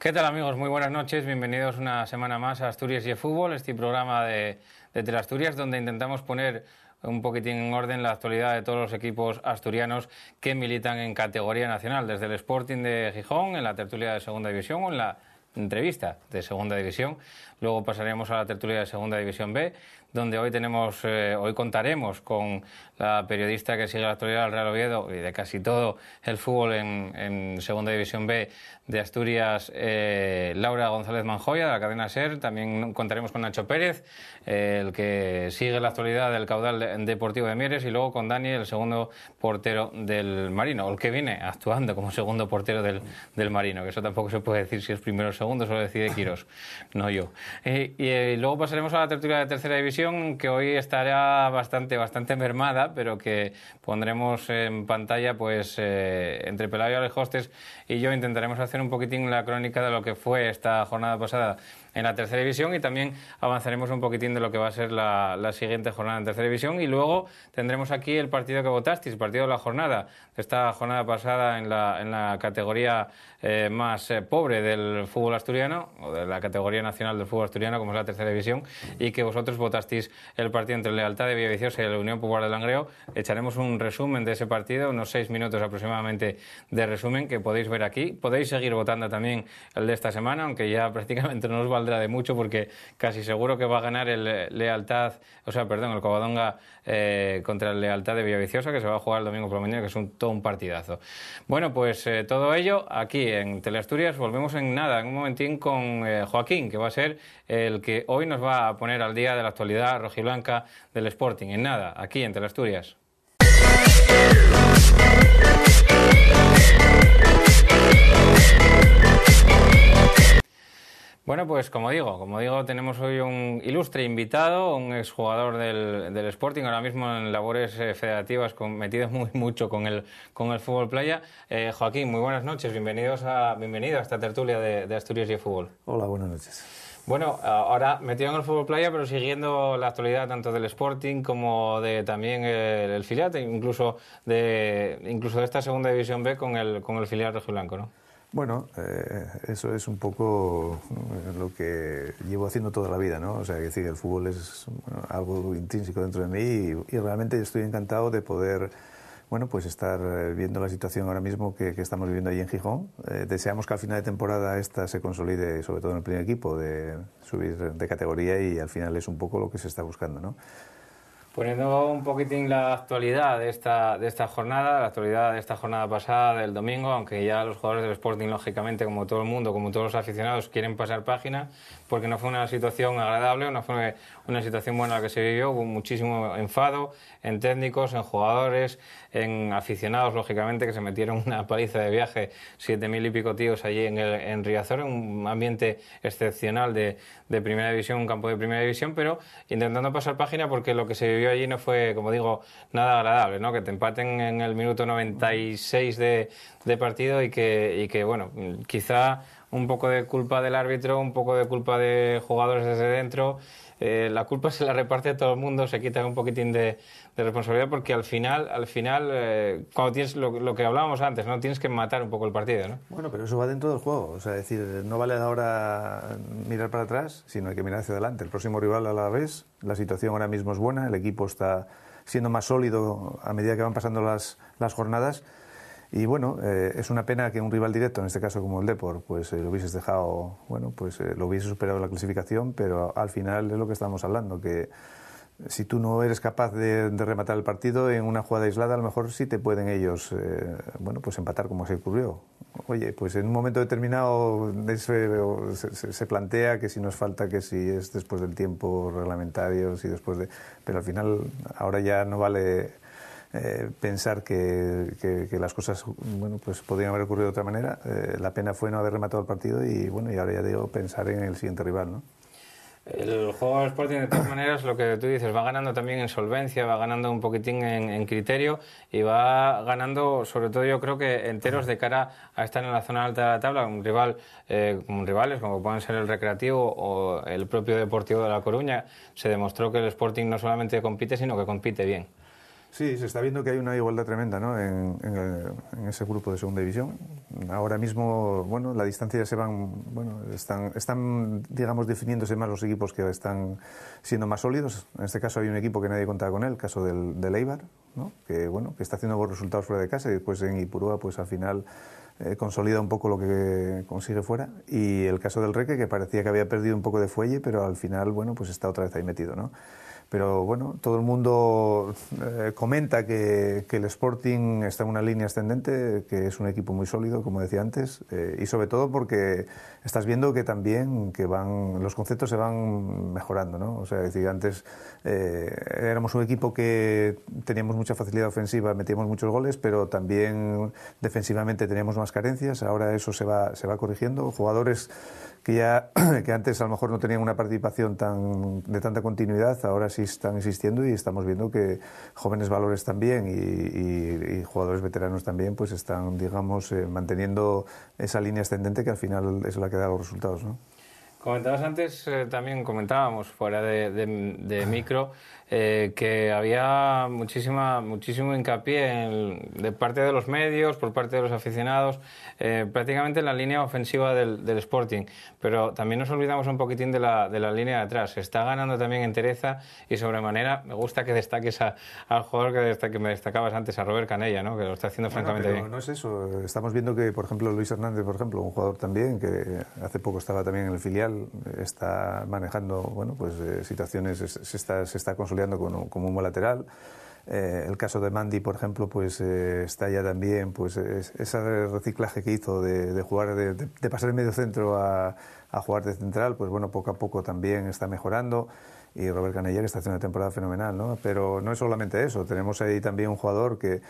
¿Qué tal, amigos? Muy buenas noches, bienvenidos una semana más a Asturias y Fútbol, este programa de Teleasturias donde intentamos poner un poquitín en orden la actualidad de todos los equipos asturianos que militan en categoría nacional, desde el Sporting de Gijón, en la tertulia de Segunda División o en la entrevista de Segunda División. Luego pasaremos a la tertulia de Segunda División B, donde hoy contaremos con la periodista que sigue la actualidad del Real Oviedo y de casi todo el fútbol en Segunda División B de Asturias, Laura González Manjoya, de la cadena SER. También contaremos con Nacho Pérez, el que sigue la actualidad del caudal deportivo de Mieres, y luego con Dani, el segundo portero del Marino, o el que viene actuando como segundo portero del Marino, que eso tampoco se puede decir si es primero o segundo, eso lo decide Quirós, no yo. Y luego pasaremos a la tertulia de Tercera División, que hoy estará bastante mermada, pero que pondremos en pantalla pues entre Pelayo Alejostes y yo. Intentaremos hacer un poquitín la crónica de lo que fue esta jornada pasada en la Tercera División, y también avanzaremos un poquitín de lo que va a ser la siguiente jornada en Tercera División, y luego tendremos aquí el partido que votasteis, el partido de la jornada, de esta jornada pasada en la categoría más pobre del fútbol asturiano, o de la categoría nacional del fútbol asturiano, como es la Tercera División, y que vosotros votasteis el partido entre Lealtad de Villaviciosa y la Unión Popular de Langreo. Echaremos un resumen de ese partido, unos 6 minutos aproximadamente de resumen, que podéis ver aquí. Podéis seguir votando también el de esta semana, aunque ya prácticamente no os valdrá de mucho, porque casi seguro que va a ganar el el Covadonga contra el Lealtad de Villaviciosa, que se va a jugar el domingo por la mañana, que es todo un partidazo. Bueno, pues todo ello aquí en Teleasturias. Volvemos en un momentín con Joaquín, que va a ser el que hoy nos va a poner al día de la actualidad rojiblanca del Sporting. En nada, aquí en Teleasturias. Bueno, pues como digo, tenemos hoy un ilustre invitado, un exjugador del Sporting, ahora mismo en labores federativas, metido mucho con el fútbol playa. Joaquín, muy buenas noches, bienvenido a esta tertulia de Asturias y Fútbol. Hola, buenas noches. Bueno, ahora metido en el fútbol playa, pero siguiendo la actualidad tanto del Sporting como de también el filial, incluso de esta Segunda División B con el filial rojiblanco, ¿no? Bueno, eso es un poco lo que llevo haciendo toda la vida, ¿no? O sea, decir, el fútbol es algo intrínseco dentro de mí y realmente estoy encantado de poder, pues estar viendo la situación ahora mismo que estamos viviendo allí en Gijón. Deseamos que al final de temporada esta se consolide, sobre todo en el primer equipo, de subir de categoría, y al final es un poco lo que se está buscando, ¿no? Poniendo un poquitín la actualidad de esta jornada, la actualidad de esta jornada pasada del domingo, aunque ya los jugadores del Sporting, lógicamente, como todo el mundo, como todos los aficionados, quieren pasar página, porque no fue una situación agradable, no fue una situación buena la que se vivió. Hubo muchísimo enfado en técnicos, en jugadores, en aficionados, lógicamente, que se metieron una paliza de viaje, 7.000 y pico tíos allí en Riazor, en un ambiente excepcional de Primera División, un campo de Primera División, pero intentando pasar página, porque lo que se vivió allí no fue, como digo, nada agradable, ¿no? Que te empaten en el minuto 96 de partido y que bueno, quizá un poco de culpa del árbitro, un poco de culpa de jugadores desde dentro. La culpa se la reparte a todo el mundo, se quita un poquitín de responsabilidad, porque al final cuando tienes lo que hablábamos antes, ¿no? Tienes que matar un poco el partido, ¿no? Bueno, pero eso va dentro del juego, o sea, decir, no vale ahora mirar para atrás, sino hay que mirar hacia adelante. El próximo rival a la vez, la situación ahora mismo es buena, el equipo está siendo más sólido a medida que van pasando las jornadas. Y bueno, es una pena que un rival directo, en este caso como el Depor, pues lo hubieses dejado, lo hubiese superado la clasificación, pero al final es lo que estamos hablando, que si tú no eres capaz de rematar el partido en una jugada aislada, a lo mejor sí te pueden ellos, pues empatar, como se ocurrió. Oye, pues en un momento determinado se plantea que si nos falta, que si es después del tiempo reglamentario, si después de... Pero al final ahora ya no vale pensar que las cosas pues podrían haber ocurrido de otra manera. La pena fue no haber rematado el partido y ahora ya digo, pensar en el siguiente rival, ¿no? El juego del Sporting, de todas maneras, lo que tú dices, va ganando también en solvencia, va ganando un poquitín en criterio, y va ganando, sobre todo yo creo que enteros de cara a estar en la zona alta de la tabla. Un rival, como rivales como pueden ser el Recreativo o el propio Deportivo de La Coruña, se demostró que el Sporting no solamente compite, sino que compite bien. Sí, se está viendo que hay una igualdad tremenda, ¿no? en ese grupo de segunda división. Ahora mismo, bueno, la distancia ya se van, bueno, están, digamos, definiéndose más los equipos que están siendo más sólidos. En este caso hay un equipo que nadie contaba con él, el caso del Eibar, ¿no? Que, bueno, que está haciendo buenos resultados fuera de casa y después en Ipurúa, pues al final consolida un poco lo que consigue fuera. Y el caso del Reque, que parecía que había perdido un poco de fuelle, pero al final, bueno, pues está otra vez ahí metido, ¿no? Pero bueno, todo el mundo comenta que el Sporting está en una línea ascendente, que es un equipo muy sólido, como decía antes, y sobre todo porque estás viendo que también los conceptos se van mejorando, ¿no? O sea, es decir, antes éramos un equipo que teníamos mucha facilidad ofensiva, metíamos muchos goles, pero también defensivamente teníamos más carencias. Ahora eso se va corrigiendo. Jugadores que antes a lo mejor no tenían una participación de tanta continuidad, ahora sí están existiendo y estamos viendo que jóvenes valores también y jugadores veteranos también pues están, digamos, manteniendo esa línea ascendente que al final es la que da los resultados, ¿no? Comentabas antes, también comentábamos fuera de micro, que había muchísimo hincapié de parte de los medios, por parte de los aficionados, prácticamente en la línea ofensiva del Sporting, pero también nos olvidamos un poquitín de la línea de atrás. Se está ganando también entereza y sobremanera. Me gusta que destaques al jugador que me destacabas antes, a Robert Canella, ¿no? Que lo está haciendo francamente bien. No es eso. Estamos viendo que, por ejemplo, Luis Hernández, por ejemplo, un jugador también que hace poco estaba también en el filial, está manejando, bueno, pues situaciones, se está consolidando como un buen lateral. El caso de Mandy, por ejemplo, pues está ya también, pues ese reciclaje que hizo de jugar de pasar el medio centro a jugar de central, pues bueno, poco a poco también está mejorando. Y Robert Canella, que está haciendo una temporada fenomenal, ¿no? Pero no es solamente eso, tenemos ahí también un jugador que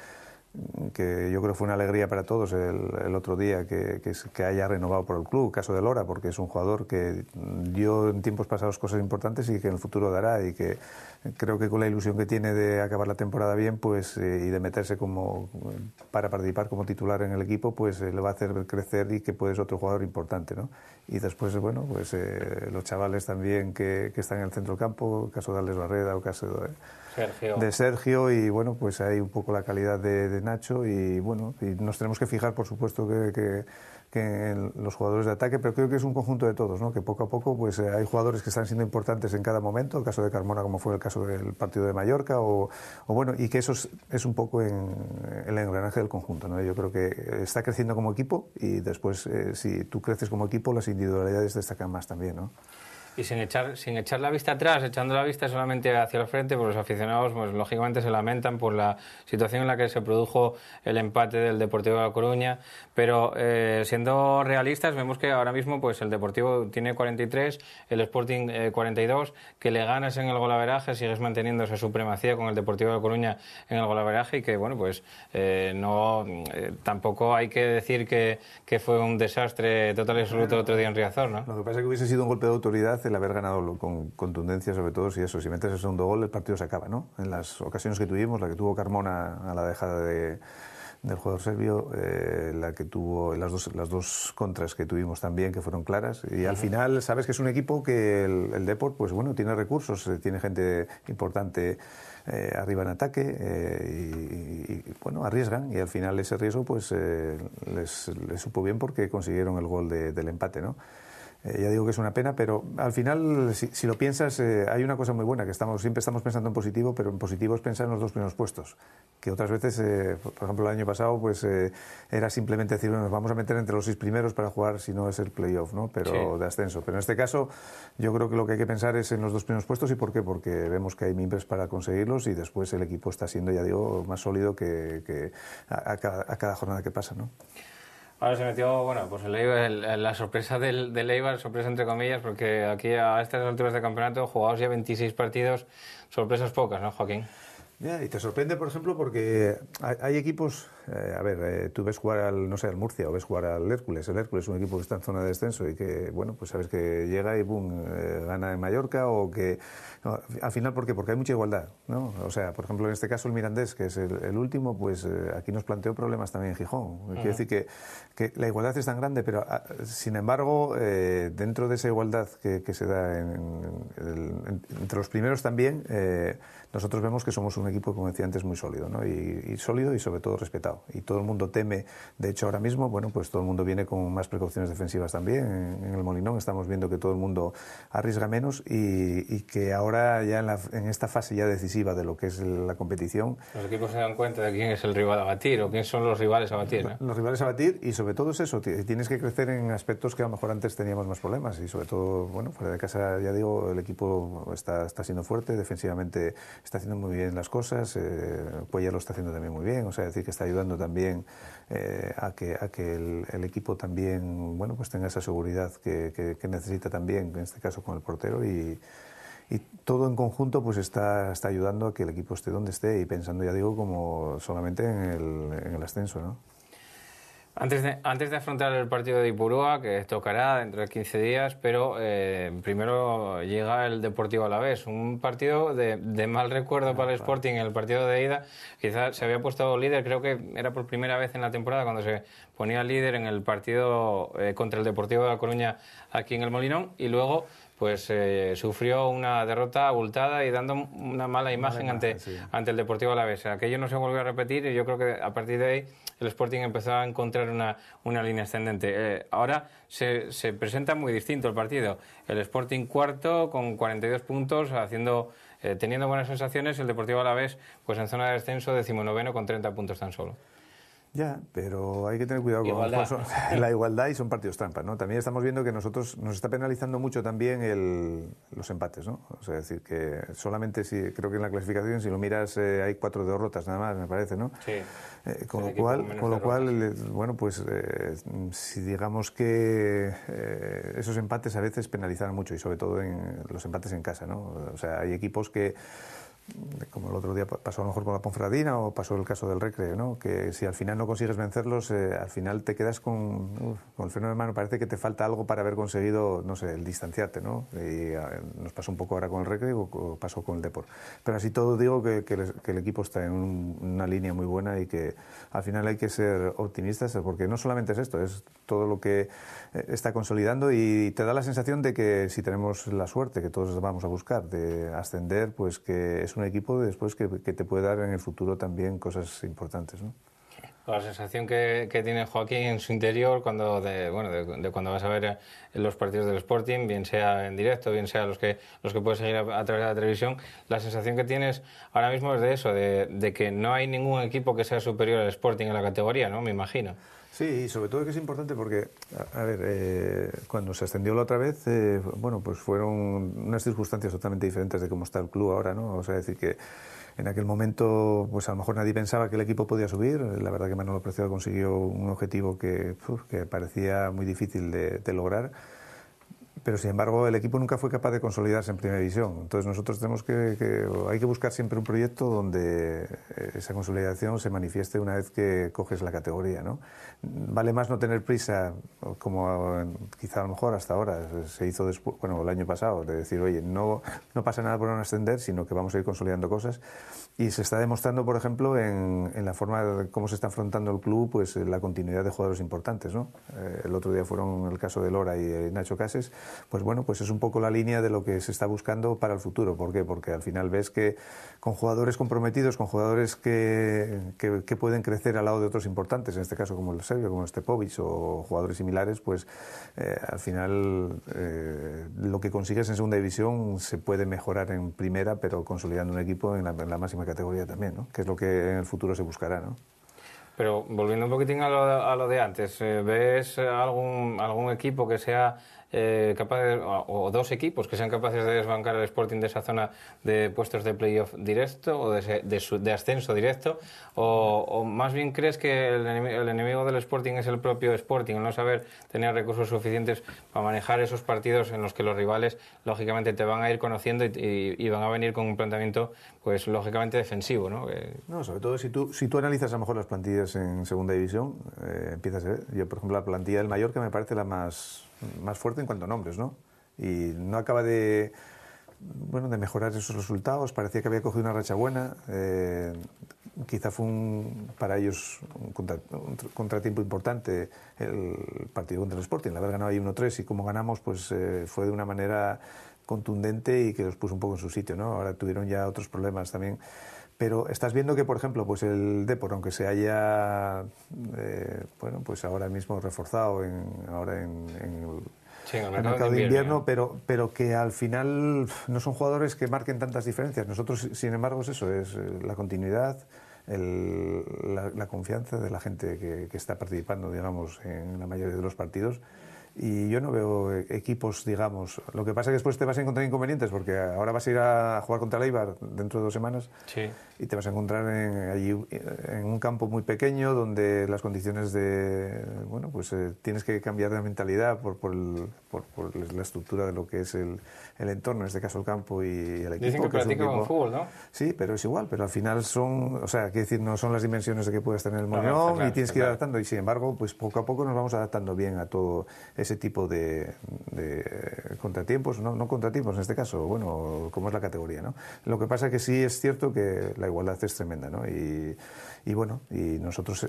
yo creo fue una alegría para todos el otro día que haya renovado por el club, caso de Lora, porque es un jugador que dio en tiempos pasados cosas importantes y que en el futuro dará, y que creo que con la ilusión que tiene de acabar la temporada bien, pues y de meterse para participar como titular en el equipo, pues le va a hacer crecer y que puede ser otro jugador importante, ¿no? Y después, bueno, pues los chavales también que están en el centro del campo, el caso de Alex Barreda o el caso de Sergio, y bueno, pues hay un poco la calidad de Nacho, y bueno, y nos tenemos que fijar, por supuesto, que en los jugadores de ataque, pero creo que es un conjunto de todos, ¿no? Que poco a poco pues hay jugadores que están siendo importantes en cada momento, el caso de Carmona, como fue el caso del partido de Mallorca, o bueno, y que eso es un poco en el engranaje del conjunto, ¿no? Yo creo que está creciendo como equipo, y después si tú creces como equipo, las individualidades destacan más también, ¿no? Y sin echar la vista atrás, echando la vista solamente hacia el frente, pues los aficionados pues lógicamente se lamentan por la situación en la que se produjo el empate del Deportivo de La Coruña, pero siendo realistas vemos que ahora mismo pues el Deportivo tiene 43, el Sporting 42, que le ganas en el golaveraje, sigues manteniendo esa supremacía con el Deportivo de La Coruña en el golaveraje, y que bueno, pues tampoco hay que decir que fue un desastre total y absoluto el otro día en Riazor, ¿no? Lo que pasa es que hubiese sido un golpe de autoridad el haber ganado con contundencia, sobre todo si metes el segundo gol, el partido se acaba, ¿no? En las ocasiones que tuvimos, la que tuvo Carmona a la dejada del jugador serbio, la que tuvo las dos contras que tuvimos también, que fueron claras, y al final sabes que es un equipo que el Deport, pues bueno, tiene recursos, tiene gente importante arriba en ataque, y bueno, arriesgan, y al final ese riesgo pues les supo bien, porque consiguieron el gol del empate, ¿no? Ya digo que es una pena, pero al final, si lo piensas, hay una cosa muy buena, que siempre estamos pensando en positivo, pero en positivo es pensar en los dos primeros puestos, que otras veces, por ejemplo, el año pasado, pues era simplemente decir, bueno, nos vamos a meter entre los 6 primeros para jugar, si no es el playoff, ¿no? Pero sí, de ascenso. Pero en este caso, yo creo que lo que hay que pensar es en los dos primeros puestos. ¿Y por qué? Porque vemos que hay mimbres para conseguirlos, y después el equipo está siendo, ya digo, más sólido que a cada jornada que pasa, ¿no? Ahora se metió, bueno, pues la sorpresa del Eibar, sorpresa entre comillas, porque aquí a estas alturas de campeonato, jugados ya 26 partidos, sorpresas pocas, ¿no, Joaquín? Yeah, y te sorprende, por ejemplo, porque hay equipos, tú ves jugar al Murcia, o ves jugar al Hércules. El Hércules es un equipo que está en zona de descenso y que, bueno, pues sabes que llega y boom, gana en Mallorca, o que no, al final, ¿por qué? Porque hay mucha igualdad, ¿no? O sea, por ejemplo, en este caso el Mirandés, que es el último, pues aquí nos planteó problemas también en Gijón. Quiere decir que la igualdad es tan grande, pero sin embargo, dentro de esa igualdad que se da entre los primeros también, nosotros vemos que somos un un equipo, como decía antes, muy sólido, ¿no? Y sólido y sobre todo respetado. Y todo el mundo teme, de hecho ahora mismo, bueno, pues todo el mundo viene con más precauciones defensivas también. En el Molinón estamos viendo que todo el mundo arriesga menos y que ahora ya en esta fase ya decisiva de lo que es la competición... Los equipos se dan cuenta de quién es el rival a batir o quién son los rivales a batir, ¿no? Los rivales a batir, y sobre todo es eso, tienes que crecer en aspectos que a lo mejor antes teníamos más problemas, y sobre todo, bueno, fuera de casa, ya digo, el equipo está siendo fuerte, defensivamente está haciendo muy bien las cosas, Cuellar lo está haciendo también muy bien, o sea, decir que está ayudando también a que el equipo también, bueno, pues tenga esa seguridad que necesita también, en este caso con el portero, y todo en conjunto pues está ayudando a que el equipo esté donde esté, y pensando, ya digo, como solamente en el ascenso, ¿no? Antes de afrontar el partido de Ipurúa, que tocará dentro de 15 días, pero primero llega el Deportivo Alavés, un partido de mal recuerdo para el Sporting. El partido de ida quizás se había puesto líder, creo que era por primera vez en la temporada cuando se ponía líder en el partido contra el Deportivo de La Coruña aquí en el Molinón, y luego pues sufrió una derrota abultada y dando una mala imagen ante el Deportivo Alavés. Aquello no se volvió a repetir, y yo creo que a partir de ahí el Sporting empezó a encontrar una línea ascendente. Ahora se presenta muy distinto el partido. El Sporting cuarto con 42 puntos, teniendo buenas sensaciones. El Deportivo Alavés pues en zona de descenso, 19º con 30 puntos tan solo. Ya, pero hay que tener cuidado con la igualdad, y son partidos trampa, ¿no? También estamos viendo que nos está penalizando mucho también los empates, ¿no? O sea, decir que solamente creo que en la clasificación, si lo miras, hay 4 derrotas nada más, me parece, ¿no? Sí. Con lo cual, bueno, pues si digamos que esos empates a veces penalizan mucho, y sobre todo en los empates en casa, ¿no? O sea, hay equipos que, como el otro día pasó a lo mejor con la Ponferradina, o pasó el caso del Recre, ¿no? Que si al final no consigues vencerlos, al final te quedas con el freno de mano, parece que te falta algo para haber conseguido, no sé, el distanciarte, ¿no? Y nos pasó un poco ahora con el Recre, o pasó con el Depor. Pero así todo, digo que el equipo está en una línea muy buena, y que al final hay que ser optimistas, porque no solamente es esto, es todo lo que está consolidando, y te da la sensación de que si tenemos la suerte, que todos vamos a buscar, de ascender, pues que es un equipo después que te puede dar en el futuro también cosas importantes, ¿no? La sensación que tiene Joaquín en su interior de cuando vas a ver los partidos del Sporting, bien sea en directo, bien sea los que puedes seguir a través de la televisión, la sensación que tienes ahora mismo es de eso, de que no hay ningún equipo que sea superior al Sporting en la categoría, ¿no? Me imagino. Sí, y sobre todo que es importante porque, a ver, cuando se ascendió la otra vez, bueno, pues fueron unas circunstancias totalmente diferentes de cómo está el club ahora, ¿no? O sea, decir que en aquel momento, pues a lo mejor nadie pensaba que el equipo podía subir. La verdad que Manolo Preciado consiguió un objetivo que parecía muy difícil de lograr. Pero sin embargo el equipo nunca fue capaz de consolidarse en primera división. Entonces nosotros tenemos hay que buscar siempre un proyecto donde esa consolidación se manifieste una vez que coges la categoría, ¿no? Vale más no tener prisa, como quizá a lo mejor hasta ahora se hizo después, bueno, el año pasado, de decir, oye, no pasa nada por no ascender, sino que vamos a ir consolidando cosas. Y se está demostrando, por ejemplo, en la forma de cómo se está afrontando el club, pues la continuidad de jugadores importantes, ¿no? El otro día fueron el caso de Lora y Nacho Cases. Pues bueno, pues es un poco la línea de lo que se está buscando para el futuro. ¿Por qué? Porque al final ves que con jugadores comprometidos, con jugadores que pueden crecer al lado de otros importantes, en este caso como el serbio, como Stepovic, o jugadores similares, pues al final lo que consigues en segunda división se puede mejorar en primera, pero consolidando un equipo en la máxima categoría también, ¿no? Que es lo que en el futuro se buscará, ¿no? Pero volviendo un poquitín a lo de antes, ¿ves algún equipo que sea capaz o dos equipos que sean capaces de desbancar al Sporting de esa zona de puestos de playoff directo o de ascenso directo? ¿O más bien crees que el enemigo del Sporting es el propio Sporting, el no saber tener recursos suficientes para manejar esos partidos en los que los rivales lógicamente te van a ir conociendo y van a venir con un planteamiento pues lógicamente defensivo, ¿no? No, sobre todo si tú analizas a lo mejor las plantillas en segunda división, empiezas a ver. Yo, por ejemplo, la plantilla del Mallorca me parece la más fuerte en cuanto a nombres, ¿no? Y no acaba de mejorar esos resultados. Parecía que había cogido una racha buena. Quizá fue para ellos un contratiempo importante el partido contra el Sporting. La haber ganado ahí 1-3, y como ganamos, pues fue de una manera contundente y que los puso un poco en su sitio, ¿no? Ahora tuvieron ya otros problemas también. Pero estás viendo que, por ejemplo, pues el Depor, aunque se haya, bueno, pues ahora mismo reforzado ahora en el mercado de invierno, pero que al final no son jugadores que marquen tantas diferencias. Nosotros, sin embargo, es eso, es la continuidad, la confianza de la gente que está participando, digamos, en la mayoría de los partidos. Y yo no veo equipos, digamos... Lo que pasa es que después te vas a encontrar inconvenientes, porque ahora vas a ir a jugar contra el Eibar dentro de 2 semanas, sí, y te vas a encontrar allí en un campo muy pequeño donde las condiciones de... Bueno, pues tienes que cambiar de mentalidad por la estructura de lo que es el entorno, en este caso el campo y el equipo. Dicen que practican con fútbol, ¿no? Sí, pero es igual, pero al final son... O sea, quiero decir, no son las dimensiones de que puedas tener el Molinón, claro, y tienes que ir adaptando, y sin embargo, pues poco a poco nos vamos adaptando bien a todo ese tipo de contratiempos, no contratiempos en este caso, bueno, como es la categoría, ¿no? Lo que pasa es que sí es cierto que la igualdad es tremenda, ¿no? Y bueno, y nosotros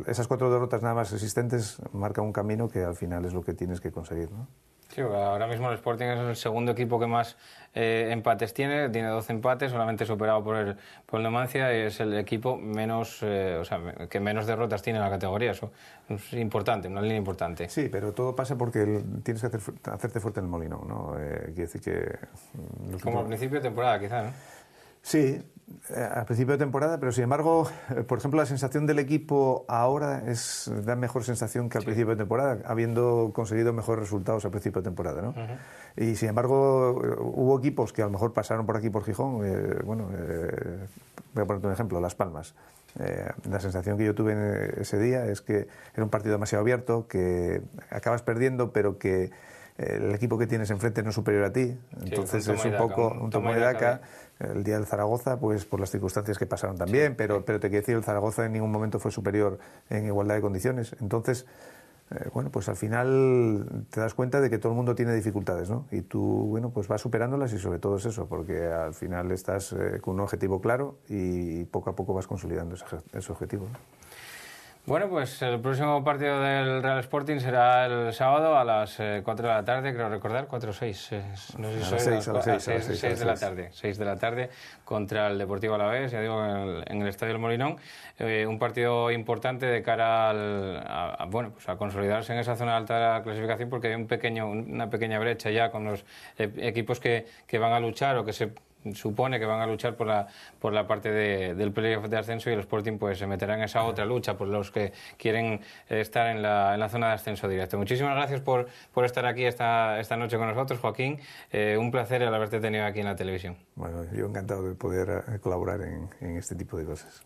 esas 4 derrotas nada más existentes marcan un camino que al final es lo que tienes que conseguir, ¿no? Sí, ahora mismo el Sporting es el segundo equipo que más empates tiene 12 empates, solamente superado por el Numancia, y es el equipo menos, que menos derrotas tiene en la categoría. Eso es importante, una línea importante. Sí, pero todo pasa porque tienes que hacerte fuerte en el Molinón, ¿no? Quiere decir que... Como al principio de temporada, quizá, ¿no? Sí, al principio de temporada, pero sin embargo, por ejemplo, la sensación del equipo ahora da mejor sensación que al principio de temporada, habiendo conseguido mejores resultados al principio de temporada, ¿no? Y sin embargo, hubo equipos que a lo mejor pasaron por aquí, por Gijón, voy a ponerte un ejemplo, Las Palmas. La sensación que yo tuve ese día es que era un partido demasiado abierto, que acabas perdiendo, pero que el equipo que tienes enfrente no es superior a ti, entonces es un poco un toma y daca. El día del Zaragoza, pues por las circunstancias que pasaron también, sí, pero te quiero decir, el Zaragoza en ningún momento fue superior en igualdad de condiciones. Entonces, bueno, pues al final te das cuenta de que todo el mundo tiene dificultades, ¿no? Y tú, bueno, pues vas superándolas, y sobre todo es eso, porque al final estás con un objetivo claro y poco a poco vas consolidando ese objetivo, ¿no? Bueno, pues el próximo partido del Real Sporting será el sábado a las 4 de la tarde, creo recordar, 4 o 6, no sé si a las 6 de la tarde, 6 de la tarde contra el Deportivo Alavés, ya digo, en el Estadio del Molinón, un partido importante de cara a consolidarse en esa zona alta de la clasificación, porque hay una pequeña brecha ya con los equipos que van a luchar o que se supone que van a luchar por la parte del playoff de ascenso, y el Sporting pues se meterá en esa otra lucha por los que quieren estar en la zona de ascenso directo. Muchísimas gracias por estar aquí esta noche con nosotros, Joaquín. Un placer el haberte tenido aquí en la televisión. Bueno, yo encantado de poder colaborar en este tipo de cosas.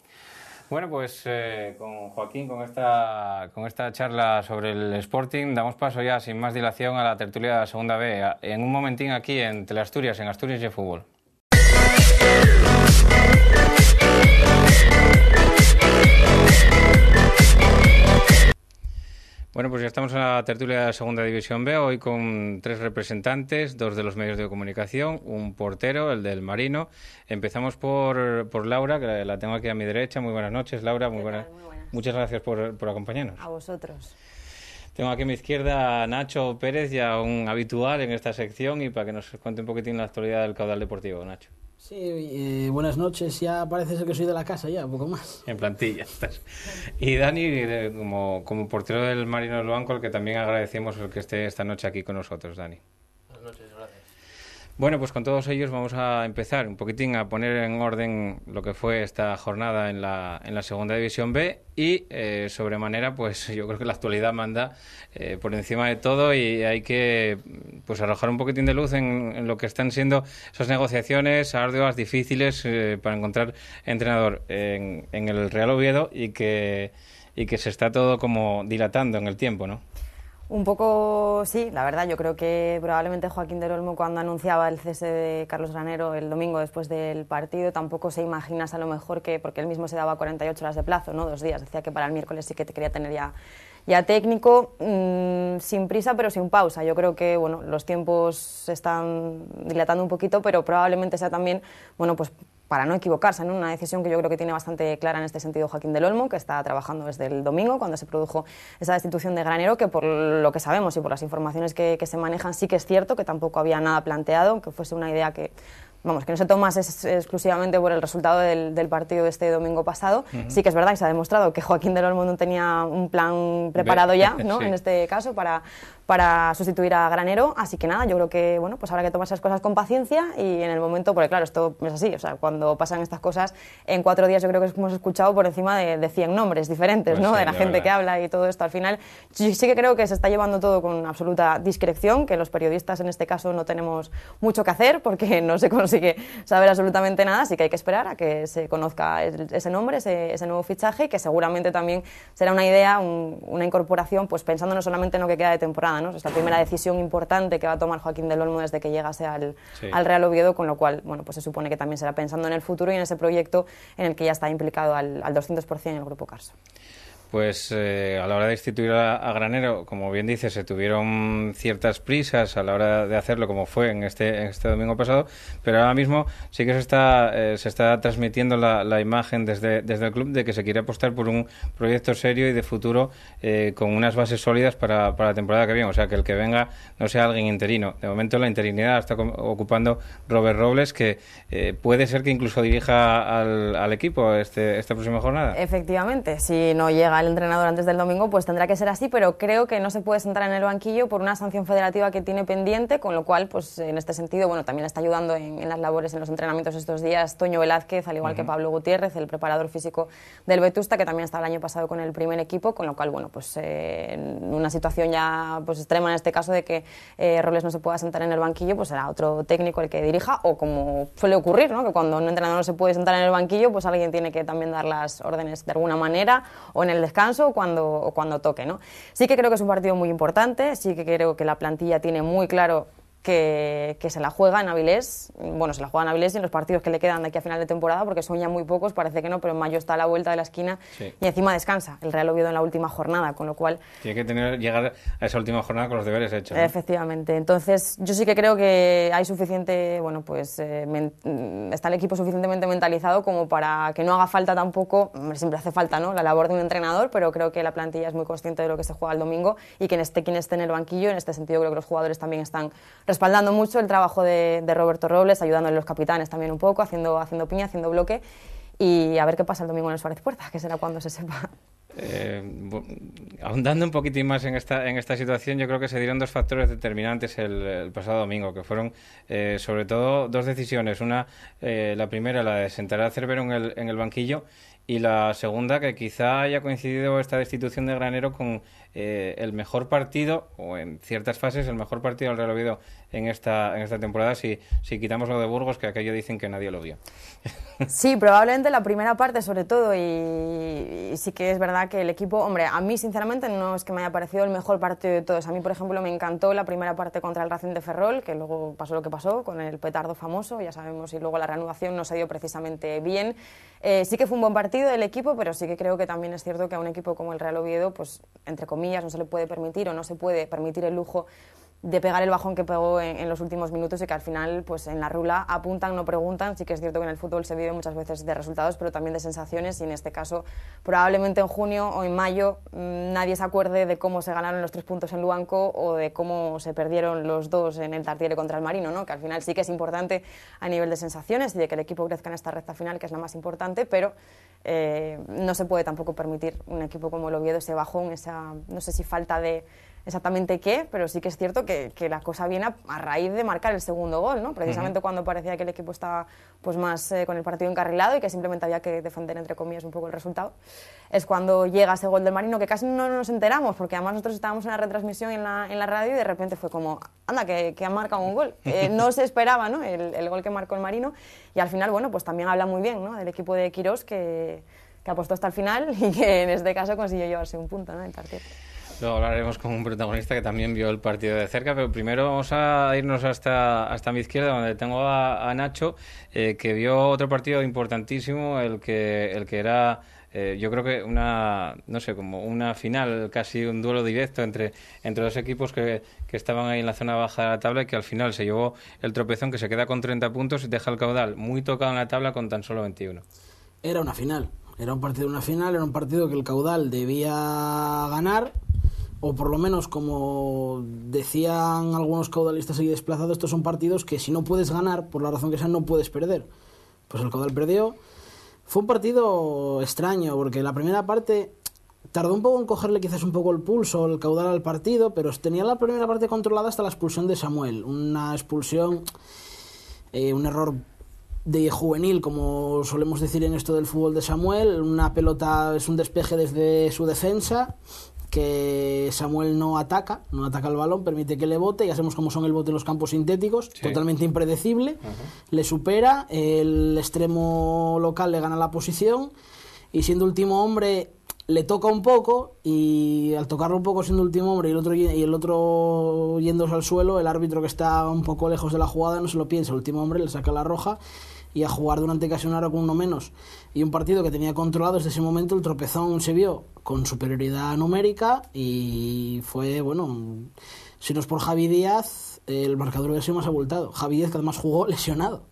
Bueno, pues con Joaquín, con esta charla sobre el Sporting, damos paso ya sin más dilación a la tertulia de la Segunda B, en un momentín aquí en Teleasturias, en Asturias y Fútbol. Bueno, pues ya estamos en la tertulia de la Segunda División B, hoy con 3 representantes, 2 de los medios de comunicación, un portero, el del Marino. Empezamos por Laura, que la tengo aquí a mi derecha. Muy buenas noches, Laura. Muy buenas. Muchas gracias por acompañarnos. A vosotros. Tengo aquí a mi izquierda a Nacho Pérez, ya un habitual en esta sección, y para que nos cuente un poquitín la actualidad del caudal deportivo, Nacho. Sí, buenas noches. Ya parece ser que soy de la casa ya, un poco más. En plantilla estás. Y Dani, como portero del Marino del Banco, al que también agradecemos el que esté esta noche aquí con nosotros, Dani. Buenas noches, gracias. Bueno, pues con todos ellos vamos a empezar un poquitín a poner en orden lo que fue esta jornada en la Segunda División B, y sobremanera, pues yo creo que la actualidad manda por encima de todo, y hay que pues arrojar un poquitín de luz en lo que están siendo esas negociaciones arduas, difíciles, para encontrar entrenador en el Real Oviedo, y que se está todo como dilatando en el tiempo, ¿no? Un poco sí, la verdad. Yo creo que probablemente Joaquín del Olmo, cuando anunciaba el cese de Carlos Granero el domingo después del partido, tampoco se imaginas a lo mejor porque él mismo se daba 48 horas de plazo, ¿no? 2 días. Decía que para el miércoles sí que te quería tener ya técnico, sin prisa pero sin pausa. Yo creo que los tiempos se están dilatando un poquito, pero probablemente sea también pues para no equivocarse, ¿no? Una decisión que yo creo que tiene bastante clara en este sentido Joaquín del Olmo, que está trabajando desde el domingo, cuando se produjo esa destitución de Granero, que por lo que sabemos y por las informaciones que se manejan sí que es cierto que tampoco había nada planteado, que fuese una idea que vamos, que no se tomase exclusivamente por el resultado del partido de este domingo pasado. Sí que es verdad que se ha demostrado que Joaquín del Olmo no tenía un plan preparado ya, ¿no? Sí. En este caso, para sustituir a Granero, así que nada, yo creo que, bueno, pues habrá que tomar esas cosas con paciencia y en el momento, porque claro, esto es así, o sea, cuando pasan estas cosas, en 4 días yo creo que hemos escuchado por encima de 100 nombres diferentes, pues ¿no? Sí, de la gente que habla y todo esto. Al final, sí que creo que se está llevando todo con absoluta discreción, que los periodistas en este caso no tenemos mucho que hacer porque no se consigue saber absolutamente nada, así que hay que esperar a que se conozca ese nombre, ese nuevo fichaje, que seguramente también será una idea, una incorporación, pues pensando no solamente en lo que queda de temporada, ¿no? Es la primera decisión importante que va a tomar Joaquín del Olmo desde que llegase al Real Oviedo, con lo cual, bueno, pues se supone que también será pensando en el futuro y en ese proyecto en el que ya está implicado al 200% en el Grupo Carso. Pues a la hora de instituir a Granero, como bien dice, se tuvieron ciertas prisas a la hora de hacerlo, como fue en este domingo pasado, pero ahora mismo sí que se está transmitiendo la imagen desde el club de que se quiere apostar por un proyecto serio y de futuro con unas bases sólidas para la temporada que viene, o sea, que el que venga no sea alguien interino. De momento la interinidad está ocupando Robert Robles, que puede ser que incluso dirija al equipo esta próxima jornada. Efectivamente, si no llega el entrenador antes del domingo, pues tendrá que ser así, pero creo que no se puede sentar en el banquillo por una sanción federativa que tiene pendiente, con lo cual, pues en este sentido, bueno, también le está ayudando en las labores, en los entrenamientos estos días, Toño Velázquez, al igual que Pablo Gutiérrez, el preparador físico del Vetusta, que también estaba el año pasado con el primer equipo, con lo cual, bueno, pues en una situación ya pues extrema en este caso de que Robles no se pueda sentar en el banquillo, pues será otro técnico el que dirija, o como suele ocurrir, ¿no? Que cuando un entrenador no se puede sentar en el banquillo, pues alguien tiene que también dar las órdenes de alguna manera, o en el descanso o cuando toque, ¿no? Sí que creo que es un partido muy importante, sí que creo que la plantilla tiene muy claro que se la juega en Avilés, bueno, se la juega en Avilés y en los partidos que le quedan de aquí a final de temporada, porque son ya muy pocos, parece que no, pero en mayo está a la vuelta de la esquina y encima descansa el Real Oviedo en la última jornada, con lo cual... Tiene que llegar a esa última jornada con los deberes hechos, ¿no? Efectivamente, entonces yo sí que creo que hay suficiente, bueno, pues está el equipo suficientemente mentalizado como para que no haga falta tampoco, siempre hace falta, ¿no?, la labor de un entrenador, pero creo que la plantilla es muy consciente de lo que se juega el domingo y que quien esté en el banquillo, en este sentido creo que los jugadores también están respaldando mucho el trabajo de Roberto Robles, ayudándole a los capitanes también un poco, haciendo piña, haciendo bloque, y a ver qué pasa el domingo en el Suárez Puerta, que será cuando se sepa. Ahondando un poquitín más en esta situación, yo creo que se dieron 2 factores determinantes el pasado domingo, que fueron sobre todo 2 decisiones. Una, la primera, la de sentar a Cervero en el banquillo, y la segunda, que quizá haya coincidido esta destitución de Granero con el mejor partido, o en ciertas fases el mejor partido del Real Oviedo en esta temporada, si quitamos lo de Burgos, que aquello dicen que nadie lo vio. Sí, probablemente la primera parte sobre todo, y sí que es verdad que el equipo, hombre, a mí sinceramente no es que me haya parecido el mejor partido de todos. A mí, por ejemplo, me encantó la primera parte contra el Racing de Ferrol, que luego pasó lo que pasó con el petardo famoso, ya sabemos, y luego la reanudación no se dio precisamente bien. Sí que fue un buen partido del equipo, pero sí que creo que también es cierto que a un equipo como el Real Oviedo, pues entre comillas, no se le puede permitir o no se puede permitir el lujo de pegar el bajón que pegó en los últimos minutos, y que al final, pues en la rula apuntan, no preguntan. Sí que es cierto que en el fútbol se vive muchas veces de resultados, pero también de sensaciones, y en este caso probablemente en junio o en mayo nadie se acuerde de cómo se ganaron los 3 puntos en Luanco o de cómo se perdieron los 2 en el Tartiere contra el Marino, ¿no? Que al final sí que es importante a nivel de sensaciones y de que el equipo crezca en esta recta final, que es la más importante, pero no se puede tampoco permitir un equipo como el Oviedo ese bajón, no sé si falta de exactamente qué, pero sí que es cierto que la cosa viene a raíz de marcar el segundo gol, ¿no? Precisamente cuando parecía que el equipo estaba pues más con el partido encarrilado y que simplemente había que defender, entre comillas, un poco el resultado, es cuando llega ese gol del Marino, que casi no nos enteramos, porque además nosotros estábamos en la retransmisión en la radio, y de repente fue como, anda, que han marcado un gol. No se esperaba, ¿no?, el gol que marcó el Marino, y al final, bueno, pues también habla muy bien, ¿no?, del equipo de Quirós, que apostó hasta el final y que en este caso consiguió llevarse un punto, ¿no?, el partido. Luego hablaremos con un protagonista que también vio el partido de cerca, pero primero vamos a irnos hasta mi izquierda, donde tengo a Nacho, que vio otro partido importantísimo, el que era, yo creo que como una final, casi un duelo directo entre 2 equipos que estaban ahí en la zona baja de la tabla, y que al final se llevó el tropezón, que se queda con 30 puntos y deja el caudal muy tocado en la tabla con tan solo 21. Era una final, era un partido que el caudal debía ganar, o por lo menos como decían algunos caudalistas ahí desplazados, estos son partidos que si no puedes ganar, por la razón que sea, no puedes perder. Pues el Caudal perdió. Fue un partido extraño, porque la primera parte tardó un poco en cogerle quizás un poco el pulso, el Caudal al partido, pero tenía la primera parte controlada hasta la expulsión de Samuel. Una expulsión, un error de juvenil, como solemos decir en esto del fútbol de Samuel. Una pelota es un despeje desde su defensa, que Samuel no ataca el balón, permite que le bote, ya sabemos cómo son el bote en los campos sintéticos, sí. Totalmente impredecible, le supera, el extremo local le gana la posición y siendo último hombre le toca un poco y al tocarlo un poco siendo último hombre y el otro yéndose al suelo, el árbitro que está un poco lejos de la jugada no se lo piensa, el último hombre le saca la roja y a jugar durante casi una hora con uno menos. Y un partido que tenía controlado desde ese momento, el tropezón se vio con superioridad numérica y fue, bueno, si no es por Javi Díaz, el marcador hubiera sido más abultado. Javi Díaz, que además jugó lesionado.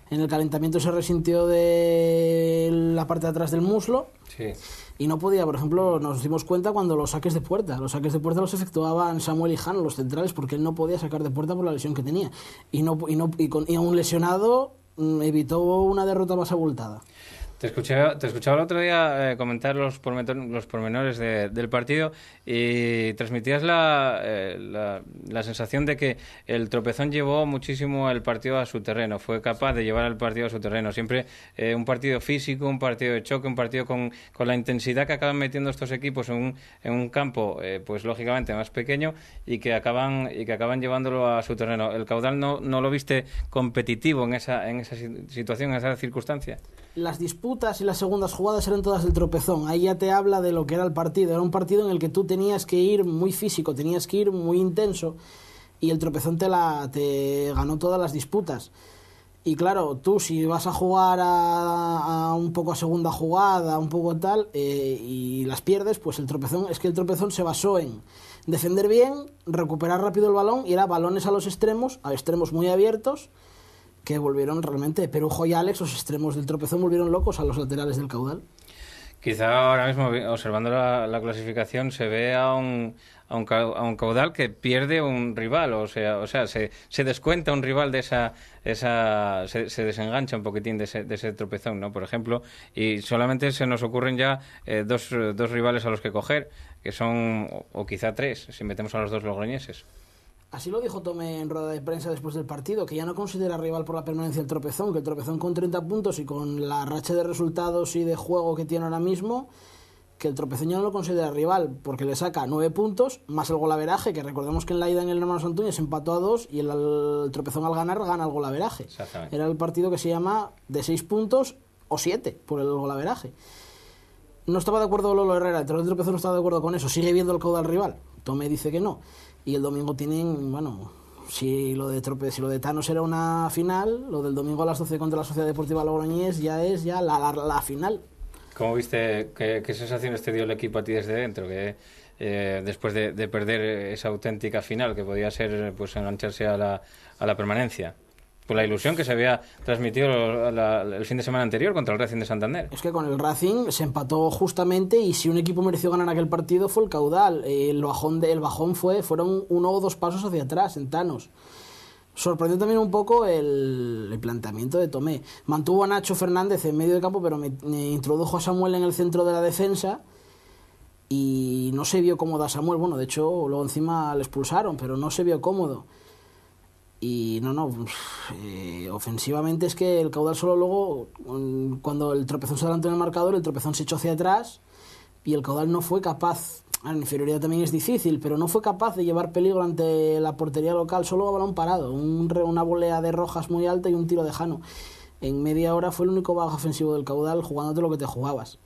En el calentamiento se resintió de la parte de atrás del muslo. Sí. Y no podía, por ejemplo, nos dimos cuenta cuando los saques de puerta los efectuaban Samuel y Jano, los centrales, porque él no podía sacar de puerta por la lesión que tenía. Y aún lesionado evitó una derrota más abultada. Te escuchaba el otro día comentar los pormenores del partido y transmitías la sensación de que el tropezón llevó muchísimo el partido a su terreno, fue capaz de llevar el partido a su terreno. Siempre un partido físico, un partido de choque, un partido con la intensidad que acaban metiendo estos equipos en un campo, pues lógicamente más pequeño y que acaban llevándolo a su terreno. ¿El Caudal no lo viste competitivo en esa situación, en esa circunstancia? Las disputas y las segundas jugadas eran todas del tropezón. Ahí ya te habla de lo que era el partido. Era un partido en el que tú tenías que ir muy físico, tenías que ir muy intenso y el tropezón te ganó todas las disputas. Y claro, tú si vas a jugar a un poco a segunda jugada, un poco tal, y las pierdes, pues el tropezón se basó en defender bien, recuperar rápido el balón y era balones a los extremos, a extremos muy abiertos, que volvieron realmente, Perujo y Alex, los extremos del tropezón, volvieron locos a los laterales del Caudal. Quizá ahora mismo, observando la clasificación, se ve a un Caudal que pierde un rival, o sea se descuenta un rival de se desengancha un poquitín de ese tropezón, ¿no? Por ejemplo, y solamente se nos ocurren ya dos rivales a los que coger, que son, o quizá tres, si metemos a los dos logroñeses. Así lo dijo Tomé en rueda de prensa después del partido, que ya no considera rival por la permanencia del tropezón, que el tropezón con 30 puntos y con la racha de resultados y de juego que tiene ahora mismo, que el tropezón ya no lo considera rival, porque le saca 9 puntos, más el golaveraje, que recordemos que en la ida en el Hermanos Antuña se empató a 2 y el tropezón al ganar gana el golaveraje. Era el partido que se llama de 6 puntos o 7 por el golaveraje. No estaba de acuerdo Lolo Herrera, el tropezón no estaba de acuerdo con eso, sigue viendo el Caudal rival. Tomé dice que no. Y el domingo tienen, bueno, si lo de Thanos era una final, lo del domingo a las 12 contra la Sociedad Deportiva Logroñés ya es la final. ¿Cómo viste, qué sensaciones te dio el equipo a ti desde dentro? Que después de perder esa auténtica final, que podía ser pues engancharse a la permanencia. Por la ilusión que se había transmitido el fin de semana anterior contra el Racing de Santander. Es que con el Racing se empató justamente y si un equipo mereció ganar aquel partido fue el Caudal. El bajón fueron 1 o 2 pasos hacia atrás en Thanos. Sorprendió también un poco el planteamiento de Tomé. Mantuvo a Nacho Fernández en medio de campo, pero me introdujo a Samuel en el centro de la defensa y no se vio cómodo a Samuel. Bueno, de hecho, luego encima le expulsaron, pero no se vio cómodo. Y ofensivamente es que el Caudal solo luego, cuando el tropezón se adelantó en el marcador, el tropezón se echó hacia atrás y el Caudal no fue capaz, la inferioridad también es difícil, pero no fue capaz de llevar peligro ante la portería local, solo a balón parado, una volea de Rojas muy alta y un tiro de Jano. En media hora fue el único bajo ofensivo del Caudal jugándote lo que te jugabas.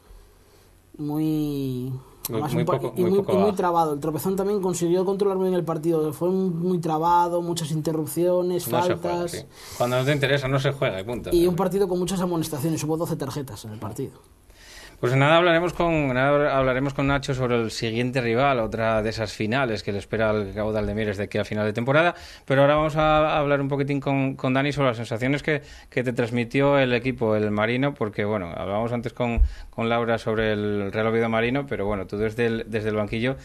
Muy trabado. El tropezón también consiguió controlar muy bien el partido. Fue muy trabado, muchas interrupciones, faltas. Se juega, sí. Cuando no te interesa no se juega y punto. Y un partido con muchas amonestaciones. Hubo 12 tarjetas en el partido. Pues nada, hablaremos con Nacho sobre el siguiente rival, otra de esas finales que le espera al Caudal de Mieres de aquí a final de temporada. Pero ahora vamos a hablar un poquitín con Dani sobre las sensaciones que te transmitió el equipo, el Marino, porque bueno, hablábamos antes con Laura sobre el Real Oviedo Marino, pero bueno, tú desde el banquillo,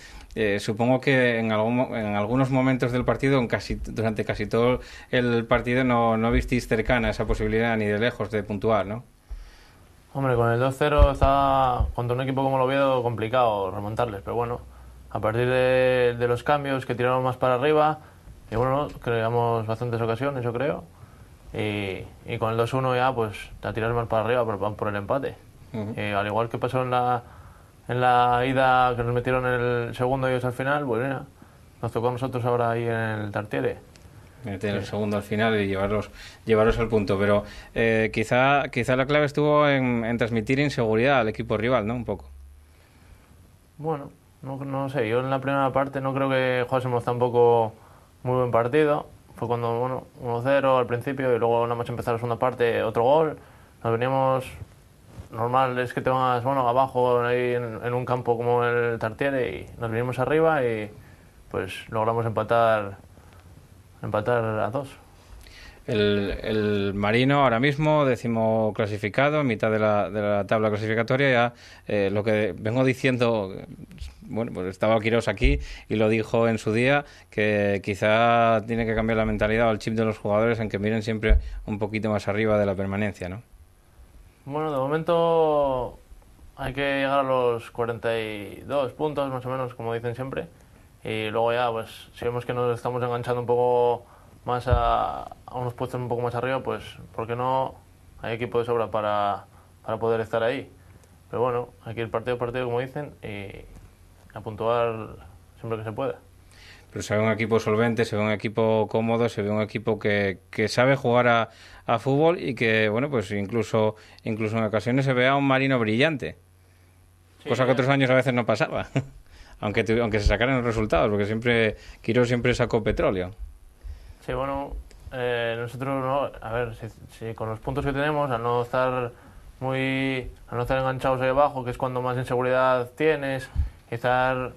supongo que en algunos momentos del partido, durante casi todo el partido, no visteis cercana esa posibilidad ni de lejos de puntuar, ¿no? Hombre, con el 2-0 está contra un equipo como el Oviedo complicado remontarles, pero bueno, a partir de los cambios que tiraron más para arriba, y bueno, creamos bastantes ocasiones, yo creo, y con el 2-1 ya pues a tirar más para arriba por el empate. Al igual que pasó en la ida que nos metieron en el segundo ellos al final, pues mira, nos tocó a nosotros ahora ahí en el Tartiere. Meter el segundo al final y llevaros al punto, pero quizá la clave estuvo en transmitir inseguridad al equipo rival, ¿no? Un poco. Bueno, no sé, yo en la primera parte no creo que jugásemos tampoco muy buen partido. Fue cuando, bueno, 1-0 al principio y luego nada más empezar la segunda parte, otro gol. Nos veníamos, normal es que te vas, bueno, abajo ahí en un campo como el Tartiere y nos venimos arriba y pues logramos empatar a 2. El Marino ahora mismo, 10º clasificado, en mitad de la tabla clasificatoria. Ya lo que vengo diciendo, bueno, pues estaba Quirós aquí y lo dijo en su día, que quizá tiene que cambiar la mentalidad o el chip de los jugadores en que miren siempre un poquito más arriba de la permanencia, ¿no? Bueno, de momento hay que llegar a los 42 puntos, más o menos, como dicen siempre. Y luego ya, pues, si vemos que nos estamos enganchando un poco más a unos puestos un poco más arriba, pues, ¿por qué no? Hay equipo de sobra para poder estar ahí. Pero bueno, hay que ir partido a partido, como dicen, y a puntuar siempre que se pueda. Pero se ve un equipo solvente, se ve un equipo cómodo, se ve un equipo que sabe jugar a fútbol y que, bueno, pues incluso en ocasiones se ve a un Marino brillante. Sí, cosa que otros años a veces no pasaba. Aunque se sacaran los resultados, porque Quirós siempre sacó petróleo. Sí, bueno, nosotros no, a ver, si con los puntos que tenemos, al no estar enganchados ahí abajo, que es cuando más inseguridad tienes, y estar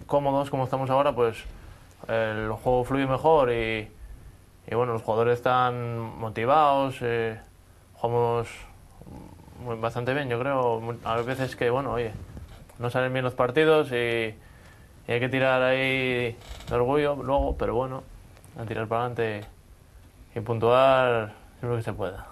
cómodos como estamos ahora, pues el juego fluye mejor y bueno, los jugadores están motivados, jugamos bastante bien, yo creo. A veces que, bueno, oye, no salen bien los partidos y hay que tirar ahí de orgullo luego, pero bueno, a tirar para adelante y puntuar siempre que se pueda.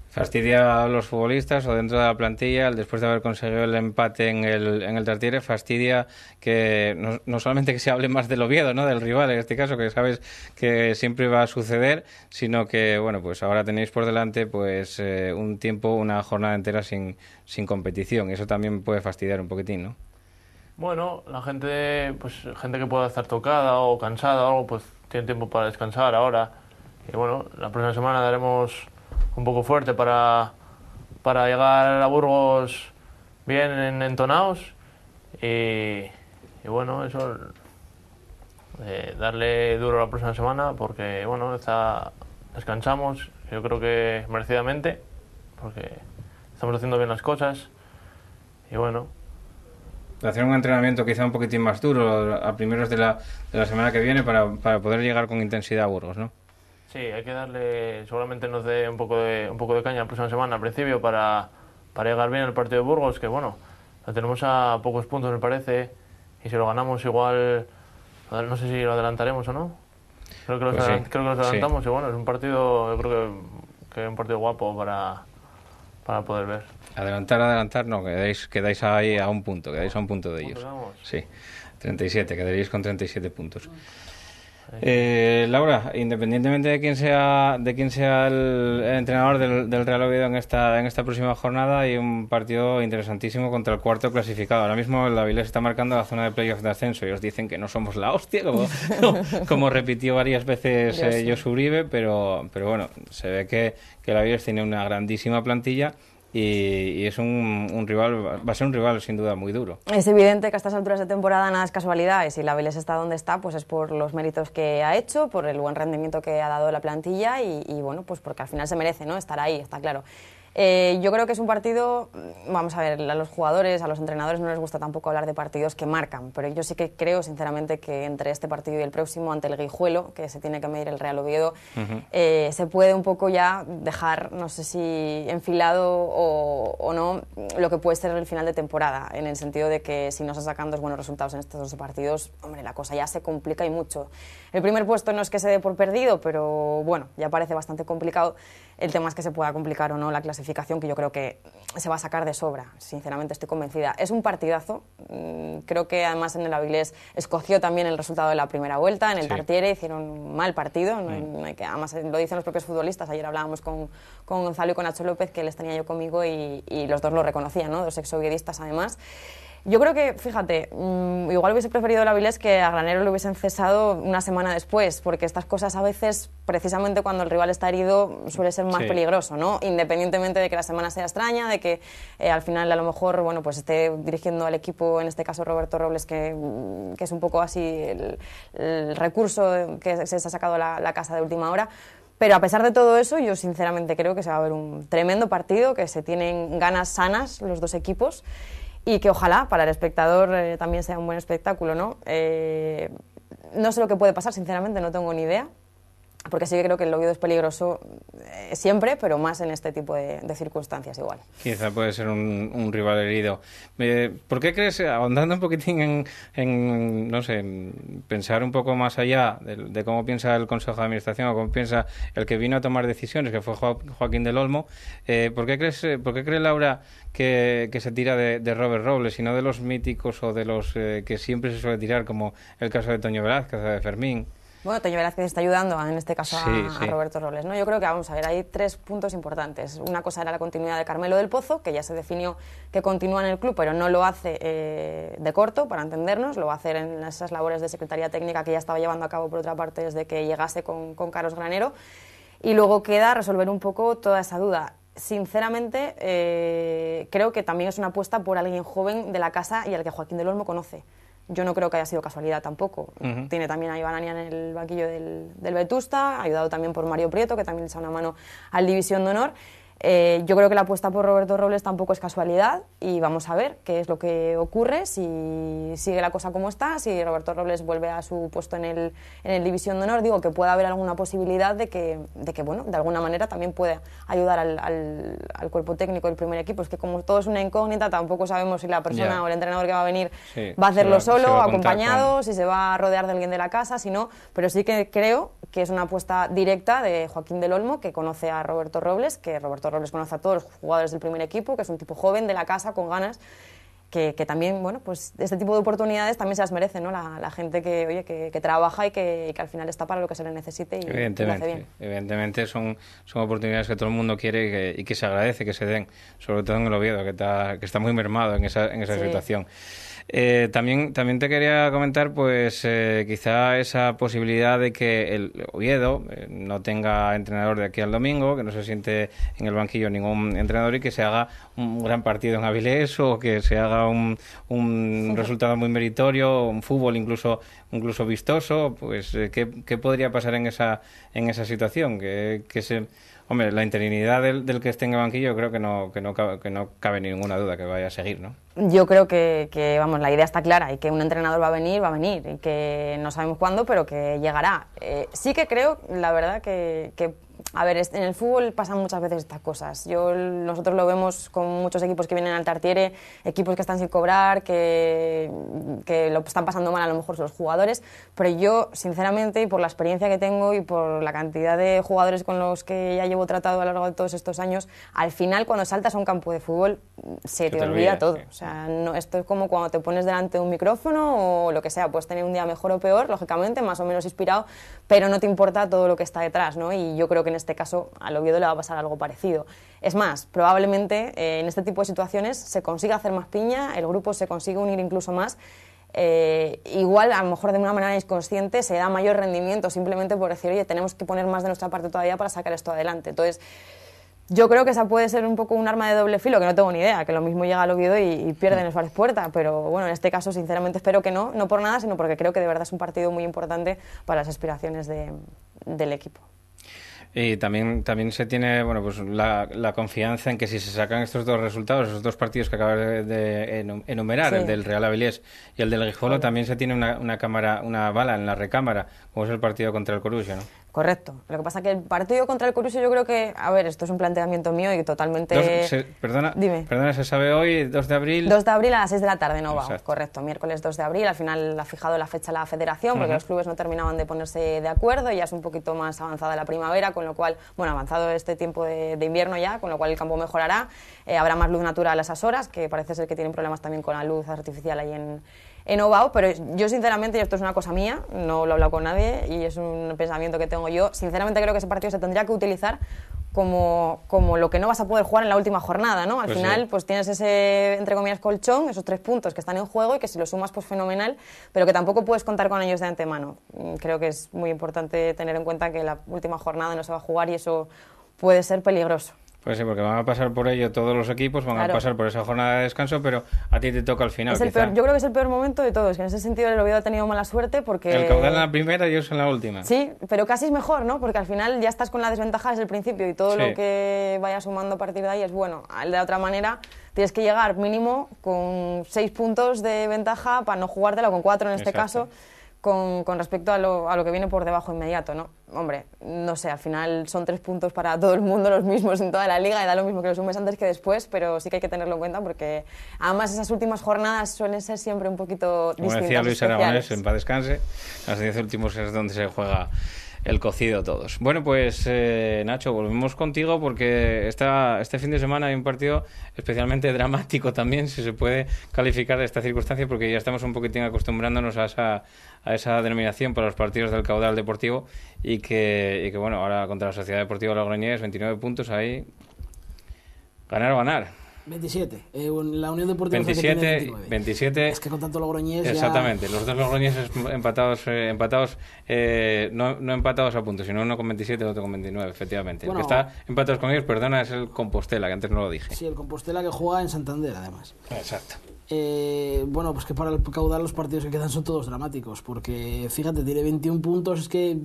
¿Fastidia a los futbolistas o dentro de la plantilla, después de haber conseguido el empate en el Tartiere, fastidia que no solamente que se hable más del Oviedo, ¿no?, del rival en este caso, que sabes que siempre va a suceder, sino que, bueno, pues ahora tenéis por delante pues un tiempo, una jornada entera sin competición, y eso también puede fastidiar un poquitín, ¿no? Bueno, la gente que pueda estar tocada o cansada o algo, pues tiene tiempo para descansar ahora. Y bueno, la próxima semana daremos un poco fuerte para llegar a Burgos bien entonados y bueno, eso, darle duro la próxima semana porque bueno, descansamos, yo creo que merecidamente, porque estamos haciendo bien las cosas y bueno. Hacer un entrenamiento quizá un poquitín más duro a primeros de la semana que viene para poder llegar con intensidad a Burgos, ¿no? Sí, hay que darle, seguramente nos dé un poco de caña la próxima semana al principio para llegar bien al partido de Burgos, que bueno, lo tenemos a pocos puntos me parece, y si lo ganamos igual, no sé si lo adelantaremos o no. Creo que los adelantamos, sí. Y bueno, es un partido, yo creo que es un partido guapo para poder ver. Adelantar, no, quedáis ahí a un punto, quedáis a un punto de ellos. Sí, 37, quedaríais con 37 puntos. Laura, independientemente de quién sea el entrenador del Real Oviedo en esta próxima jornada, hay un partido interesantísimo contra el cuarto clasificado. Ahora mismo el Avilés está marcando la zona de playoff de ascenso y os dicen que no somos la hostia, como repitió varias veces Josu Uribe, pero bueno, se ve que el Avilés tiene una grandísima plantilla. Y es un rival, va a ser un rival sin duda muy duro. Es evidente que a estas alturas de temporada nada es casualidad, y si la Avilés está donde está, pues es por los méritos que ha hecho, por el buen rendimiento que ha dado la plantilla y bueno, pues porque al final se merece, ¿no?, estar ahí, está claro. Yo creo que es un partido, vamos a ver, a los jugadores, a los entrenadores no les gusta tampoco hablar de partidos que marcan, pero yo sí que creo sinceramente que entre este partido y el próximo, ante el Guijuelo, que se tiene que medir el Real Oviedo, se puede un poco ya dejar, no sé si enfilado o no, lo que puede ser el final de temporada, en el sentido de que si no se sacan 2 buenos resultados en estos 2 partidos, hombre, la cosa ya se complica y mucho. El primer puesto no es que se dé por perdido, pero bueno, ya parece bastante complicado. El tema es que se pueda complicar o no la clasificación, que yo creo que se va a sacar de sobra, sinceramente estoy convencida. Es un partidazo, creo que además en el Avilés escogió también el resultado de la primera vuelta, en el Tartiere hicieron un mal partido, no hay que, además lo dicen los propios futbolistas, ayer hablábamos con Gonzalo y con Nacho López, que les tenía yo conmigo y los dos lo reconocían, ¿no? 2 exoviedistas además. Yo creo que, fíjate, igual hubiese preferido el Avilés que a Granero lo hubiesen cesado una semana después, porque estas cosas a veces, precisamente cuando el rival está herido, suele ser más peligroso, ¿no? Independientemente de que la semana sea extraña, de que al final a lo mejor, bueno, pues esté dirigiendo al equipo, en este caso Roberto Robles, que es un poco así el recurso que se ha sacado la casa de última hora. Pero a pesar de todo eso, yo sinceramente creo que se va a ver un tremendo partido, que se tienen ganas sanas los 2 equipos, y que ojalá para el espectador también sea un buen espectáculo, ¿no? No sé lo que puede pasar, sinceramente, no tengo ni idea, porque sí que creo que el Oviedo es peligroso siempre, pero más en este tipo de circunstancias igual. Quizá puede ser un rival herido. ¿Por qué crees, ahondando un poquitín en no sé, pensar un poco más allá de cómo piensa el Consejo de Administración o cómo piensa el que vino a tomar decisiones, que fue Joaquín del Olmo, ¿por qué cree Laura que se tira de Robert Robles y no de los míticos o de los que siempre se suele tirar, como el caso de Toño Velázquez o de Fermín? Bueno, Toño Velázquez está ayudando, en este caso, a Roberto Robles, ¿no? Yo creo que, vamos a ver, hay 3 puntos importantes. Una cosa era la continuidad de Carmelo del Pozo, que ya se definió que continúa en el club, pero no lo hace de corto, para entendernos, lo va a hacer en esas labores de secretaría técnica que ya estaba llevando a cabo, por otra parte, desde que llegase con Carlos Granero. Y luego queda resolver un poco toda esa duda. Sinceramente, creo que también es una apuesta por alguien joven de la casa y al que Joaquín del Olmo conoce. Yo no creo que haya sido casualidad tampoco. Tiene también a Iván Ania en el banquillo del Vetusta, ayudado también por Mario Prieto, que también le echa una mano al División de Honor. Yo creo que la apuesta por Roberto Robles tampoco es casualidad y vamos a ver qué es lo que ocurre, si sigue la cosa como está, si Roberto Robles vuelve a su puesto en el División de Honor. Digo que puede haber alguna posibilidad de que bueno, de alguna manera también puede ayudar al cuerpo técnico del primer equipo. Es que como todo es una incógnita, tampoco sabemos si la persona o el entrenador que va a venir va a hacerlo solo, acompañado, si se va a rodear de alguien de la casa, si no, pero sí que creo que es una apuesta directa de Joaquín del Olmo, que conoce a Roberto Robles, que Roberto Robles conoce a todos los jugadores del primer equipo, que es un tipo joven de la casa, con ganas, que también, bueno, pues este tipo de oportunidades también se las merece, ¿no? La gente que, oye, que trabaja y que al final está para lo que se le necesite y lo hace bien. Evidentemente son oportunidades que todo el mundo quiere y que se agradece que se den, sobre todo en el Oviedo, que está muy mermado en esa situación. También te quería comentar, pues quizá esa posibilidad de que el Oviedo no tenga entrenador de aquí al domingo, que no se siente en el banquillo ningún entrenador y que se haga un gran partido en Avilés o que se haga un resultado muy meritorio, un fútbol incluso vistoso. Pues ¿qué podría pasar en esa situación? Hombre, la interinidad del que esté en el banquillo creo que no cabe ninguna duda que vaya a seguir, ¿no? Yo creo que vamos, la idea está clara y que un entrenador va a venir y que no sabemos cuándo, pero que llegará. Sí que creo, la verdad, que a ver, en el fútbol pasan muchas veces estas cosas. Nosotros lo vemos con muchos equipos que vienen al Tartiere, equipos que están sin cobrar, que lo están pasando mal a lo mejor los jugadores, pero yo, sinceramente, y por la experiencia que tengo y por la cantidad de jugadores con los que ya llevo tratado a lo largo de todos estos años, al final, cuando saltas a un campo de fútbol, se te olvida todo. O sea, esto es como cuando te pones delante de un micrófono o lo que sea, puedes tener un día mejor o peor, lógicamente, más o menos inspirado, pero no te importa todo lo que está detrás, ¿no? Y yo creo que en este caso al Oviedo le va a pasar algo parecido. Es más, probablemente en este tipo de situaciones se consiga hacer más piña, el grupo se consigue unir incluso más. Igual, a lo mejor de una manera inconsciente, se da mayor rendimiento simplemente por decir, oye, tenemos que poner más de nuestra parte todavía para sacar esto adelante. Entonces, yo creo que esa puede ser un poco un arma de doble filo, que no tengo ni idea, que lo mismo llega al Oviedo y pierden el Suárez Puerta, pero bueno, en este caso sinceramente espero que no por nada, sino porque creo que de verdad es un partido muy importante para las aspiraciones del equipo. Y también se tiene pues la confianza en que si se sacan estos dos resultados, esos dos partidos que acabas de enumerar, el del Real Avilés y el del Guijuelo, también se tiene una bala en la recámara, como es el partido contra el Coruxo, ¿no? Correcto. Lo que pasa es que el partido contra el Coruxo yo creo que, a ver, esto es un planteamiento mío y totalmente... Perdona, se sabe hoy, 2 de abril... 2 de abril a las 6 de la tarde, no va. Exacto. Correcto, miércoles 2 de abril. Al final ha fijado la fecha la federación porque los clubes no terminaban de ponerse de acuerdo y ya es un poquito más avanzada la primavera, con lo cual, avanzado este tiempo de invierno ya, con lo cual el campo mejorará. Habrá más luz natural a esas horas, que parece ser que tienen problemas también con la luz artificial ahí en Ovao, pero yo sinceramente, y esto es una cosa mía, no lo he hablado con nadie y es un pensamiento que tengo yo, sinceramente creo que ese partido se tendría que utilizar como lo que no vas a poder jugar en la última jornada, ¿no? Al final, pues tienes ese, entre comillas, colchón, esos 3 puntos que están en juego y que si los sumas, pues fenomenal, pero que tampoco puedes contar con ellos de antemano. Creo que es muy importante tener en cuenta que la última jornada no se va a jugar y eso puede ser peligroso. Pues sí, porque van a pasar por ello todos los equipos, van a pasar por esa jornada de descanso, pero a ti te toca al final. Yo creo que es el peor momento de todos, que en ese sentido el Oviedo ha tenido mala suerte porque... El caudal en la primera y ellos en la última. Sí, pero casi es mejor, ¿no? Porque al final ya estás con la desventaja desde el principio y todo lo que vaya sumando a partir de ahí es bueno. De otra manera, tienes que llegar mínimo con 6 puntos de ventaja para no jugártela, con 4 en este caso, con respecto a lo que viene por debajo inmediato, ¿no? Hombre, no sé, al final son 3 puntos para todo el mundo los mismos en toda la liga y da lo mismo que los sumes antes que después, pero sí que hay que tenerlo en cuenta porque además esas últimas jornadas suelen ser siempre un poquito distintas. Como decía Luis Aragonés, en paz descanse, las 10 últimos es donde se juega el cocido todos. Bueno, pues Nacho, volvemos contigo porque este fin de semana hay un partido especialmente dramático también, si se puede calificar de esta circunstancia, porque ya estamos un poquitín acostumbrándonos a esa denominación para los partidos del caudal deportivo y que bueno, ahora contra la Sociedad Deportiva Logroñés, 29 puntos ahí, ganar o ganar. 27. La Unión Deportiva 27. Es que con tanto Logroñés exactamente, los dos Logroñeses empatados no empatados a puntos, sino uno con 27 y otro con 29, efectivamente. Bueno, el que está empatados con ellos, perdona, es el Compostela, que antes no lo dije. Sí, el Compostela que juega en Santander, además. Exacto. Bueno, pues que para el caudal los partidos que quedan son todos dramáticos, porque fíjate, tiene 21 puntos, es que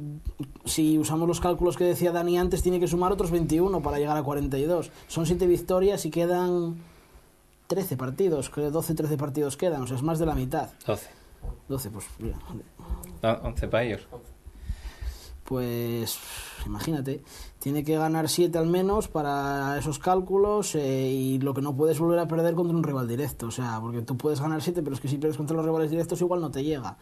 si usamos los cálculos que decía Dani antes, tiene que sumar otros 21 para llegar a 42. Son 7 victorias y quedan 13 partidos, creo 12-13 partidos quedan, o sea, es más de la mitad. 12, pues mira. 11 para ellos. Pues imagínate, tiene que ganar 7 al menos para esos cálculos y lo que no puedes volver a perder contra un rival directo, o sea, porque tú puedes ganar 7, pero es que si pierdes contra los rivales directos igual no te llega.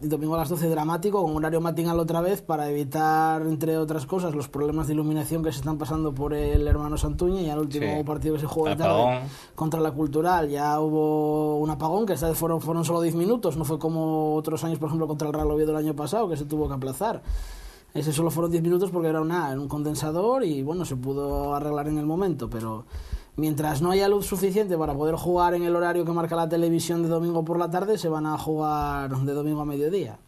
Domingo a las 12 dramático, con horario matinal otra vez, para evitar, entre otras cosas, los problemas de iluminación que se están pasando por el hermano Santuña. Y al último partido que se jugó de tarde contra la Cultural ya hubo un apagón, que esta vez fueron solo 10 minutos, no fue como otros años, por ejemplo, contra el Real Oviedo el año pasado, que se tuvo que aplazar. Ese solo fueron 10 minutos porque era un condensador y bueno, se pudo arreglar en el momento, pero mientras no haya luz suficiente para poder jugar en el horario que marca la televisión de domingo por la tarde, se van a jugar de domingo a mediodía.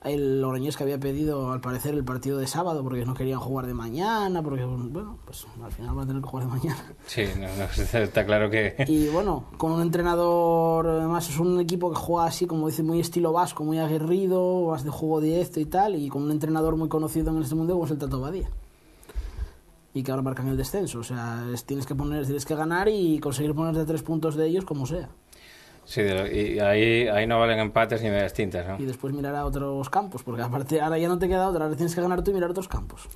El Logroñés, que había pedido al parecer el partido de sábado porque no querían jugar de mañana, porque bueno, pues al final van a tener que jugar de mañana. Sí, está claro que... Y bueno, con un entrenador, además es un equipo que juega así, como dice, muy estilo vasco, muy aguerrido, más de juego directo y tal, y con un entrenador muy conocido en este mundo como es el Tato Badía. Y que ahora marcan el descenso, o sea, tienes que ganar y conseguir ponerte 3 puntos de ellos como sea. Sí, y ahí no valen empates ni medias tintas, ¿no? Y después mirar a otros campos, porque aparte ahora ya no te queda otra, ahora tienes que ganar tú y mirar otros campos.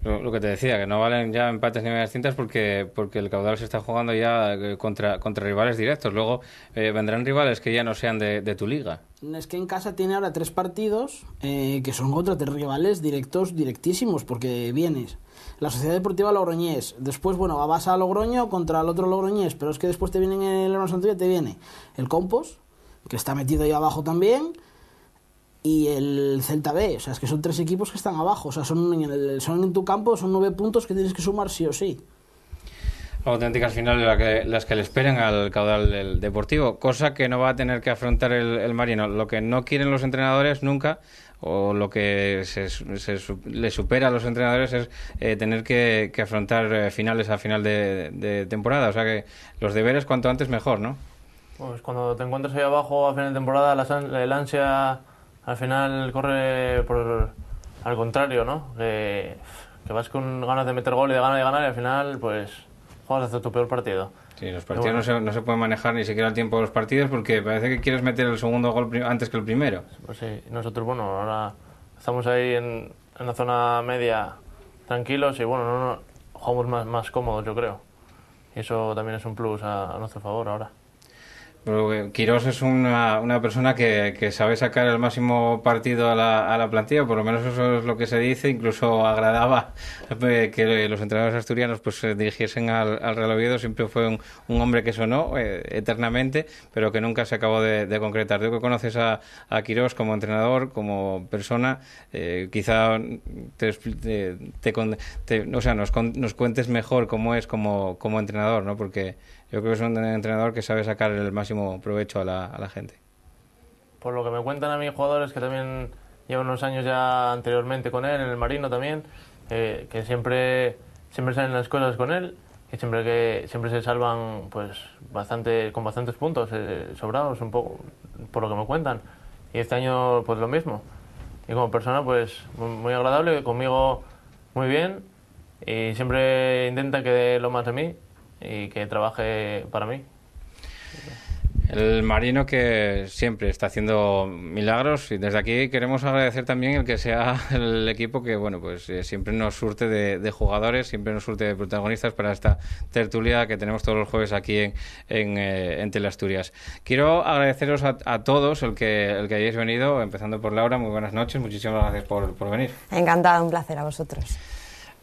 Lo que te decía, que no valen ya empates ni medias tintas porque el caudal se está jugando ya contra rivales directos. Luego vendrán rivales que ya no sean de tu liga. Es que en casa tiene ahora 3 partidos que son contra 3 rivales directísimos, porque vienes la Sociedad Deportiva Logroñés, después, bueno, vas a Logroño contra el otro Logroñés, pero es que después te viene el Hermano Santuña, te viene el Compos, que está metido ahí abajo también, y el Celta B, o sea, es que son 3 equipos que están abajo, o sea, son en tu campo, son 9 puntos que tienes que sumar sí o sí. Auténticas finales las que le esperan al caudal del Deportivo, cosa que no va a tener que afrontar el Marino. Lo que no quieren los entrenadores nunca, o lo que le supera a los entrenadores, es tener que afrontar finales a final de temporada. O sea que los deberes cuanto antes mejor, ¿no? Pues cuando te encuentras ahí abajo a final de temporada, el ansia al final corre por al contrario, ¿no? Que vas con ganas de meter gol y de ganar y al final pues juegas hasta tu peor partido. Sí, los partidos no se pueden manejar ni siquiera el tiempo de los partidos porque parece que quieres meter el segundo gol antes que el primero. Pues sí, nosotros, bueno, ahora estamos ahí en la zona media tranquilos y bueno, no jugamos más cómodos, yo creo. Y eso también es un plus a nuestro favor ahora. Pero Quirós es una persona que sabe sacar el máximo partido a la plantilla, por lo menos eso es lo que se dice. Incluso agradaba que los entrenadores asturianos pues dirigiesen al Real Oviedo. Siempre fue un hombre que sonó eternamente, pero que nunca se acabó de concretar. Tú que conoces a Quirós como entrenador, como persona, quizá nos cuentes mejor cómo es como entrenador, ¿no? Porque yo creo que es un entrenador que sabe sacar el máximo provecho a la gente. Por lo que me cuentan a mis jugadores, que también llevan unos años ya anteriormente con él, en el Marino también, que siempre salen las cosas con él, que siempre se salvan pues con bastantes puntos, sobrados un poco, por lo que me cuentan. Y este año pues lo mismo. Y como persona pues muy agradable, conmigo muy bien, y siempre intenta que dé lo más de mí y que trabaje para mí. El Marino que siempre está haciendo milagros y desde aquí queremos agradecer también el que sea el equipo que bueno pues siempre nos surte de jugadores, siempre nos surte de protagonistas para esta tertulia que tenemos todos los jueves aquí en Teleasturias. Quiero agradeceros a todos el que hayáis venido, empezando por Laura. Muy buenas noches, muchísimas gracias por venir. Encantada, un placer a vosotros.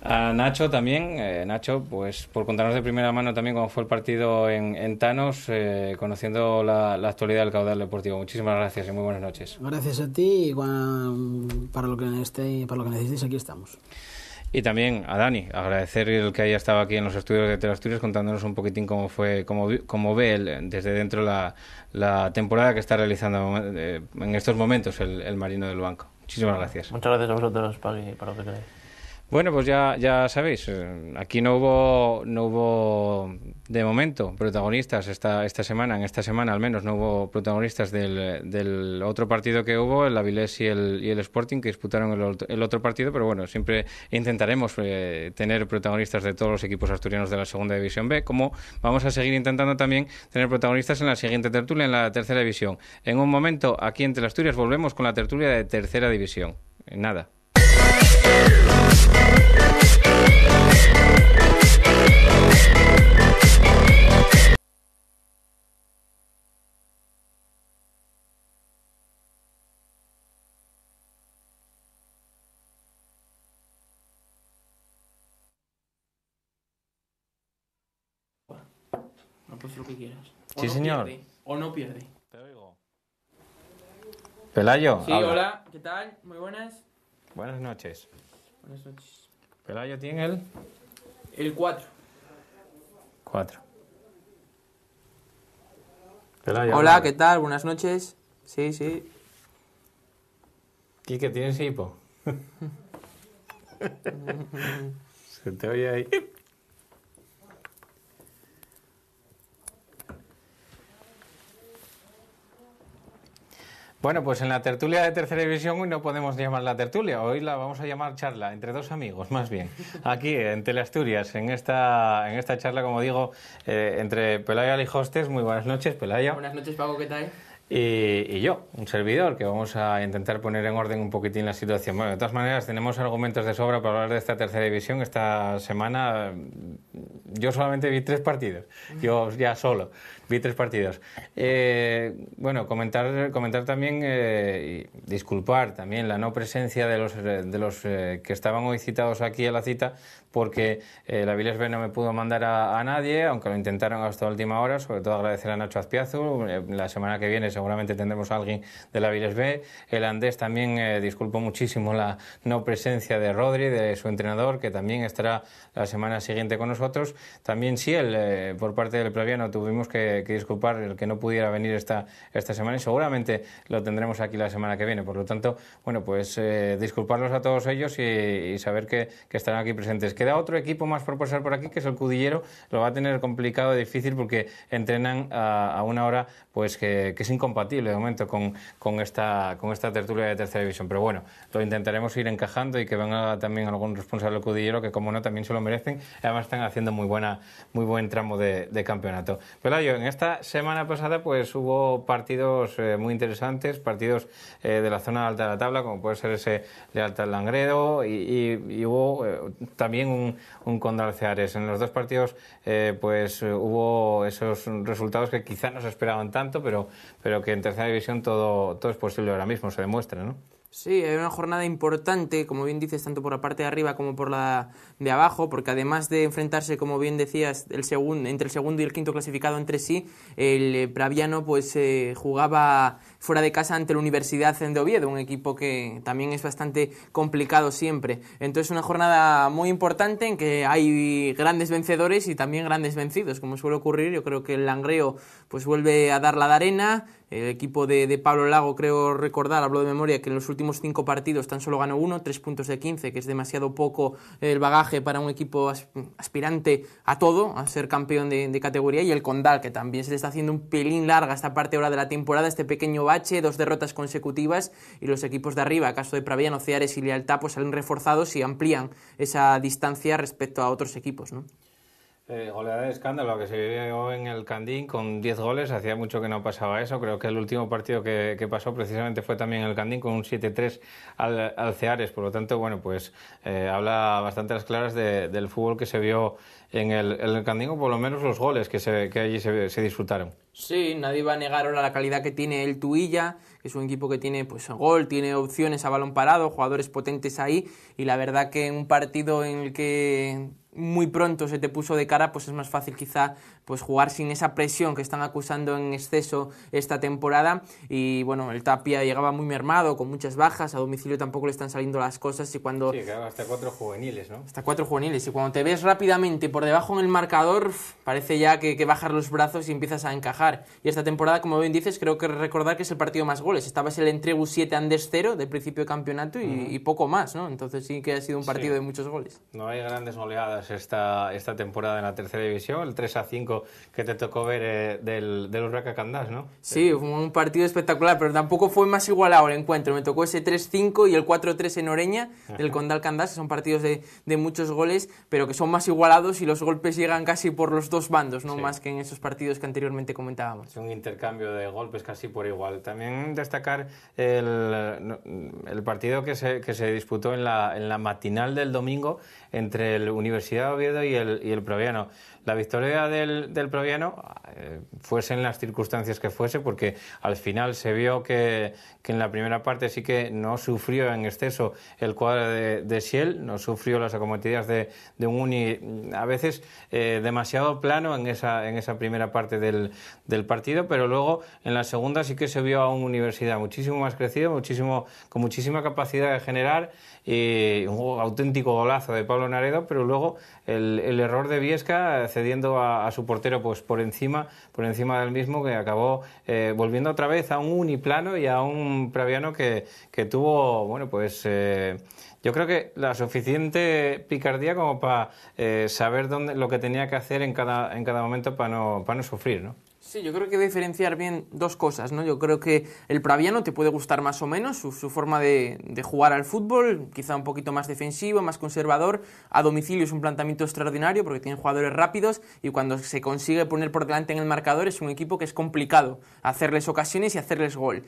A Nacho también, Nacho, pues por contarnos de primera mano también cómo fue el partido en Thanos, conociendo la actualidad del caudal deportivo. Muchísimas gracias y muy buenas noches. Gracias a ti y para lo que necesitéis aquí estamos. Y también a Dani, agradecer el que haya estado aquí en los estudios de Teleasturias contándonos un poquitín cómo ve él desde dentro la temporada que está realizando en estos momentos el Marino del Banco. Muchísimas gracias. Muchas gracias a vosotros, Pagui, para lo que queráis. Bueno, pues ya sabéis, aquí no hubo de momento protagonistas esta semana, en esta semana al menos no hubo protagonistas del otro partido que hubo, el Avilés y el Sporting, que disputaron el otro partido, pero bueno, siempre intentaremos tener protagonistas de todos los equipos asturianos de la Segunda División B, como vamos a seguir intentando también tener protagonistas en la siguiente tertulia, en la Tercera División. En un momento, aquí en Teleasturias, volvemos con la tertulia de Tercera División. Nada. No, pues lo que quieras. Sí, señor. O no pierde. Te oigo. Pelayo. Sí, habla. hola, ¿qué tal? Muy buenas. Buenas noches. Buenas noches. Pelayo tiene El 4. 4. Pelayo. Hola, ¿qué tal? Buenas noches. Sí, sí. Quique, ¿tienes hipo? Se te oye ahí. Bueno, pues en la tertulia de Tercera División hoy no podemos llamarla tertulia, hoy la vamos a llamar charla, entre dos amigos más bien, aquí en Teleasturias, en esta charla, como digo, entre Pelayo Alijostes. Muy buenas noches, Pelayo. Buenas noches, Paco, ¿qué tal? Y yo, un servidor, que vamos a intentar poner en orden un poquitín la situación. Bueno, de todas maneras, tenemos argumentos de sobra para hablar de esta Tercera División. Esta semana yo solamente vi 3 partidos, yo ya solo vi 3 partidos. Bueno, comentar también y disculpar también la no presencia de los que estaban hoy citados aquí a la cita, porque la Avilés B no me pudo mandar a nadie, aunque lo intentaron hasta la última hora. Sobre todo agradecer a Nacho Azpiazu. La semana que viene seguramente tendremos a alguien de la Avilés B. El Andés también disculpó muchísimo la no presencia de Rodri, de su entrenador, que también estará la semana siguiente con nosotros. También sí, por parte del Plaviano tuvimos que que disculpar el que no pudiera venir esta semana, y seguramente lo tendremos aquí la semana que viene. Por lo tanto, bueno, pues disculparlos a todos ellos y saber que estarán aquí presentes. Queda otro equipo más por pasar por aquí, que es el Cudillero. Lo va a tener complicado y difícil porque entrenan a una hora pues que es incompatible de momento con esta tertulia de tercera división. Pero bueno, lo intentaremos ir encajando y que venga también algún responsable del Cudillero, que como no también se lo merecen. Además están haciendo muy buen tramo de campeonato. Pelayo, en esta semana pasada pues hubo partidos muy interesantes, partidos de la zona alta de la tabla, como puede ser ese Lealtad Langredo, y hubo también un Condal Ceares. En los dos partidos pues hubo esos resultados que quizá no se esperaban tanto, pero que en tercera división todo es posible ahora mismo, se demuestra, ¿no? Sí, hay una jornada importante, como bien dices, tanto por la parte de arriba como por la de abajo, porque además de enfrentarse, como bien decías, entre el segundo y el quinto clasificado entre sí, el Praviano pues jugaba fuera de casa ante la Universidad de Oviedo, un equipo que también es bastante complicado siempre. Entonces una jornada muy importante en que hay grandes vencedores y también grandes vencidos, como suele ocurrir. Yo creo que el Langreo pues vuelve a dar la de arena. El equipo de Pablo Lago, creo recordar, hablo de memoria, que en los últimos 5 partidos tan solo ganó 1, 3 puntos de 15, que es demasiado poco el bagaje para un equipo aspirante a todo, a ser campeón de categoría. Y el Condal, que también se le está haciendo un pelín larga esta parte ahora de la temporada, este pequeño bache, 2 derrotas consecutivas, y los equipos de arriba, caso de Praviano, Ceares y Lealtad, pues salen reforzados y amplían esa distancia respecto a otros equipos, ¿no? Goleada de escándalo que se vivió en el Candín con 10 goles, hacía mucho que no pasaba eso. Creo que el último partido que pasó precisamente fue también en el Candín, con un 7-3 al Ceares. Por lo tanto, bueno, pues habla bastante a las claras del fútbol que se vio en el Candín, o por lo menos los goles que allí se disfrutaron. Sí, nadie va a negar ahora la calidad que tiene el Tuilla, que es un equipo que tiene pues gol, tiene opciones a balón parado, jugadores potentes ahí, y la verdad que en un partido en el que muy pronto se te puso de cara, pues es más fácil quizá pues jugar sin esa presión que están acusando en exceso esta temporada. Y bueno, el Tapia llegaba muy mermado, con muchas bajas, a domicilio tampoco le están saliendo las cosas, y cuando... Sí, claro, hasta 4 juveniles, ¿no? Hasta 4 juveniles, y cuando te ves rápidamente por debajo en el marcador, parece ya que bajas los brazos y empiezas a encajar. Y esta temporada, como bien dices, creo que recordar que es el partido más goles. Estabas el Entregu 7 Andes 0 del principio de campeonato y poco más, ¿no? Entonces sí que ha sido un partido de muchos goles. No hay grandes goleadas esta temporada en la tercera división. El 3-5 que te tocó ver del Urraca Candás, ¿no? Sí, fue un partido espectacular, pero tampoco fue más igualado el encuentro. Me tocó ese 3-5 y el 4-3 en Oreña del Condal Candás, que son partidos de muchos goles, pero que son más igualados y los golpes llegan casi por los dos bandos, no más que en esos partidos que anteriormente comentábamos. Es un intercambio de golpes casi por igual. También destacar el partido que se disputó en la matinal del domingo entre el Universidad de Oviedo y el Praviano. La victoria del Praviano, fuese en las circunstancias que fuese, porque al final se vio que en la primera parte sí que no sufrió en exceso el cuadro de Siel, no sufrió las acometidas de un Uni, a veces demasiado plano en esa primera parte del partido, pero luego en la segunda sí que se vio a una Universidad muchísimo más crecido, con muchísima capacidad de generar, y un auténtico golazo de Pablo Naredo, pero luego el error de Viesca cediendo a su portero pues por encima del mismo, que acabó volviendo otra vez a un uniplano y a un Praviano que tuvo, bueno, pues yo creo que la suficiente picardía como para saber lo que tenía que hacer en cada momento para no sufrir, ¿no? Sí, yo creo que diferenciar bien dos cosas, ¿no? Yo creo que el Praviano te puede gustar más o menos, su forma de jugar al fútbol, quizá un poquito más defensivo, más conservador. A domicilio es un planteamiento extraordinario porque tiene jugadores rápidos, y cuando se consigue poner por delante en el marcador es un equipo que es complicado hacerles ocasiones y hacerles gol.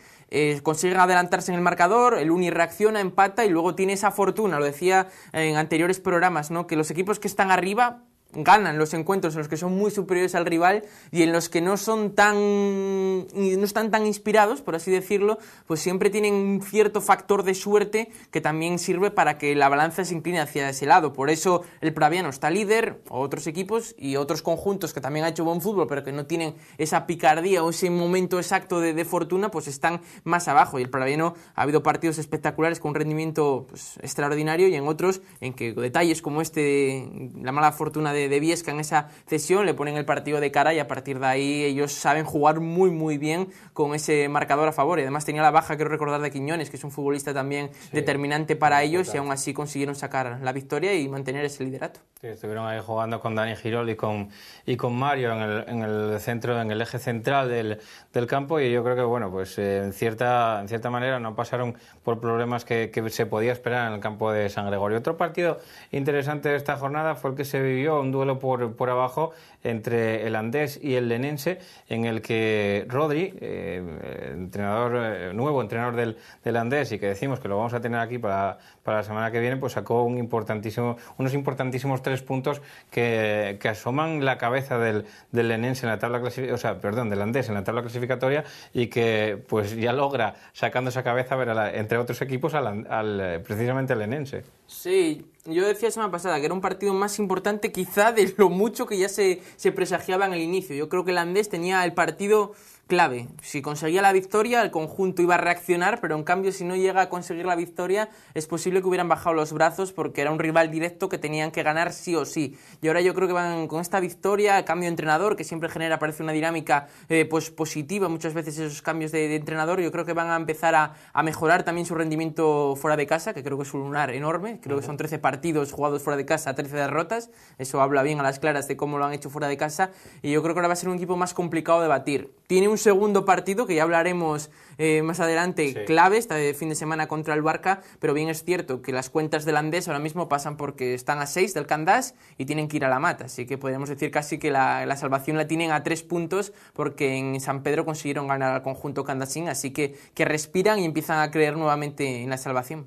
Consiguen adelantarse en el marcador, el Uni reacciona, empata, y luego tiene esa fortuna, lo decía en anteriores programas, ¿no? Que los equipos que están arriba ganan los encuentros en los que son muy superiores al rival, y en los que no están tan inspirados, por así decirlo, pues siempre tienen un cierto factor de suerte que también sirve para que la balanza se incline hacia ese lado. Por eso el Praviano está líder, o otros equipos y otros conjuntos que también han hecho buen fútbol pero que no tienen esa picardía o ese momento exacto de fortuna, pues están más abajo. Y el Praviano ha habido partidos espectaculares con un rendimiento pues extraordinario, y en otros en que detalles como la mala fortuna de de Biesca en esa cesión, le ponen el partido de cara y a partir de ahí ellos saben jugar muy muy bien con ese marcador a favor. Y además tenía la baja, quiero recordar, de Quiñones, que es un futbolista también determinante para ellos, y aún así consiguieron sacar la victoria y mantener ese liderato. Sí, estuvieron ahí jugando con Dani Girol y con Mario en el centro, en el eje central del campo, y yo creo que bueno, pues en cierta manera no pasaron por problemas que se podía esperar en el campo de San Gregorio. Otro partido interesante de esta jornada fue el que se vivió, un duelo por abajo entre el Andés y el Lenense, en el que Rodri, nuevo entrenador del Andés, y que decimos que lo vamos a tener aquí para la semana que viene, pues sacó unos importantísimos 3 puntos que asoman la cabeza del Lenense en la tabla del Andés en la tabla clasificatoria, y que pues ya logra, sacando esa cabeza, ver entre otros equipos precisamente al Lenense. Sí, yo decía la semana pasada que era un partido más importante quizá de lo mucho que ya se presagiaba en el inicio. Yo creo que el Andés tenía el partido clave. Si conseguía la victoria, el conjunto iba a reaccionar, pero en cambio si no llega a conseguir la victoria, es posible que hubieran bajado los brazos, porque era un rival directo que tenían que ganar sí o sí. Y ahora yo creo que van con esta victoria, el cambio de entrenador, que siempre genera, parece, una dinámica pues positiva, muchas veces esos cambios de entrenador, yo creo que van a empezar a mejorar también su rendimiento fuera de casa, que creo que es un lunar enorme. Creo que son 13 partidos jugados fuera de casa, 13 derrotas. Eso habla bien a las claras de cómo lo han hecho fuera de casa, y yo creo que ahora va a ser un equipo más complicado de batir. Tiene un segundo partido que ya hablaremos más adelante, sí, clave, este fin de semana contra el Barca, pero bien es cierto que las cuentas del Andés ahora mismo pasan porque están a 6 del Candás y tienen que ir a la mata, así que podemos decir casi que la salvación la tienen a 3 puntos, porque en San Pedro consiguieron ganar al conjunto candasín, así que respiran y empiezan a creer nuevamente en la salvación.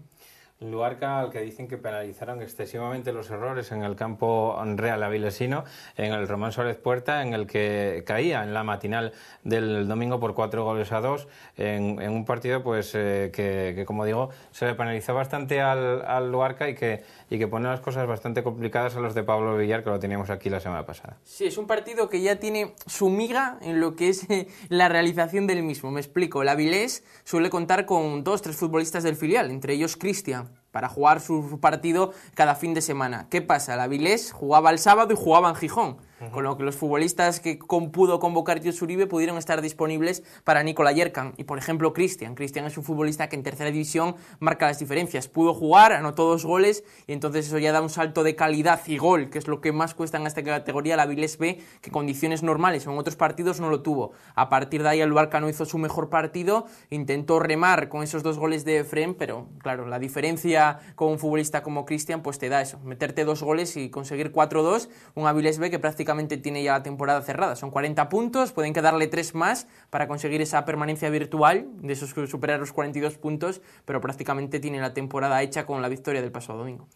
Luarca, al que dicen que penalizaron excesivamente los errores en el campo Real Avilesino, en el Román Suárez Puerta, en el que caía en la matinal del domingo por 4-2, en un partido pues que como digo, se le penalizó bastante al Luarca, y que pone las cosas bastante complicadas a los de Pablo Villar, que lo teníamos aquí la semana pasada. Sí, es un partido que ya tiene su miga en lo que es la realización del mismo. Me explico, el Avilés suele contar con 2-3 futbolistas del filial, entre ellos Cristian, para jugar su partido cada fin de semana. ¿Qué pasa? El Avilés jugaba el sábado y jugaba en Gijón, con lo que los futbolistas que pudo convocar Jus Uribe pudieron estar disponibles para Nikola Yerkan. Y por ejemplo Cristian es un futbolista que en tercera división marca las diferencias. Pudo jugar, anotó 2 goles, y entonces eso ya da un salto de calidad y gol, que es lo que más cuesta en esta categoría. El Avilés B, que en condiciones normales o en otros partidos no lo tuvo. A partir de ahí el Luarca no hizo su mejor partido, intentó remar con esos 2 goles de Efrén, pero claro, la diferencia con un futbolista como Cristian pues te da eso, meterte 2 goles y conseguir 4-2, un Avilés B que prácticamente tiene ya la temporada cerrada. Son 40 puntos, pueden quedarle 3 más para conseguir esa permanencia virtual, de esos que superar los 42 puntos, pero prácticamente tiene la temporada hecha con la victoria del pasado domingo.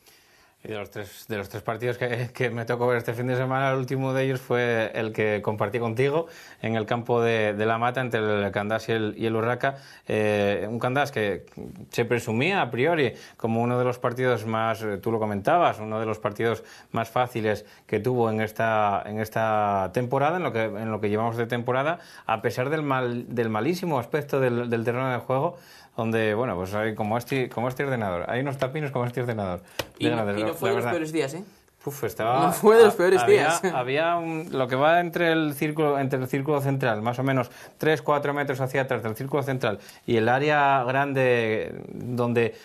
Y de los tres partidos que me tocó ver este fin de semana, el último de ellos fue el que compartí contigo en el campo de La Mata, entre el Candás y el Urraca. Un Candás que se presumía a priori como uno de los partidos más, tú lo comentabas, uno de los partidos más fáciles que tuvo en esta temporada, en lo que llevamos de temporada, a pesar del malísimo aspecto del terreno de juego, donde, bueno, pues hay como este ordenador, hay unos tapinos como este ordenador. Y no fue de los peores días, ¿eh? No fue de los peores días. Había lo que va entre el círculo central, más o menos 3-4 metros hacia atrás del círculo central, y el área grande donde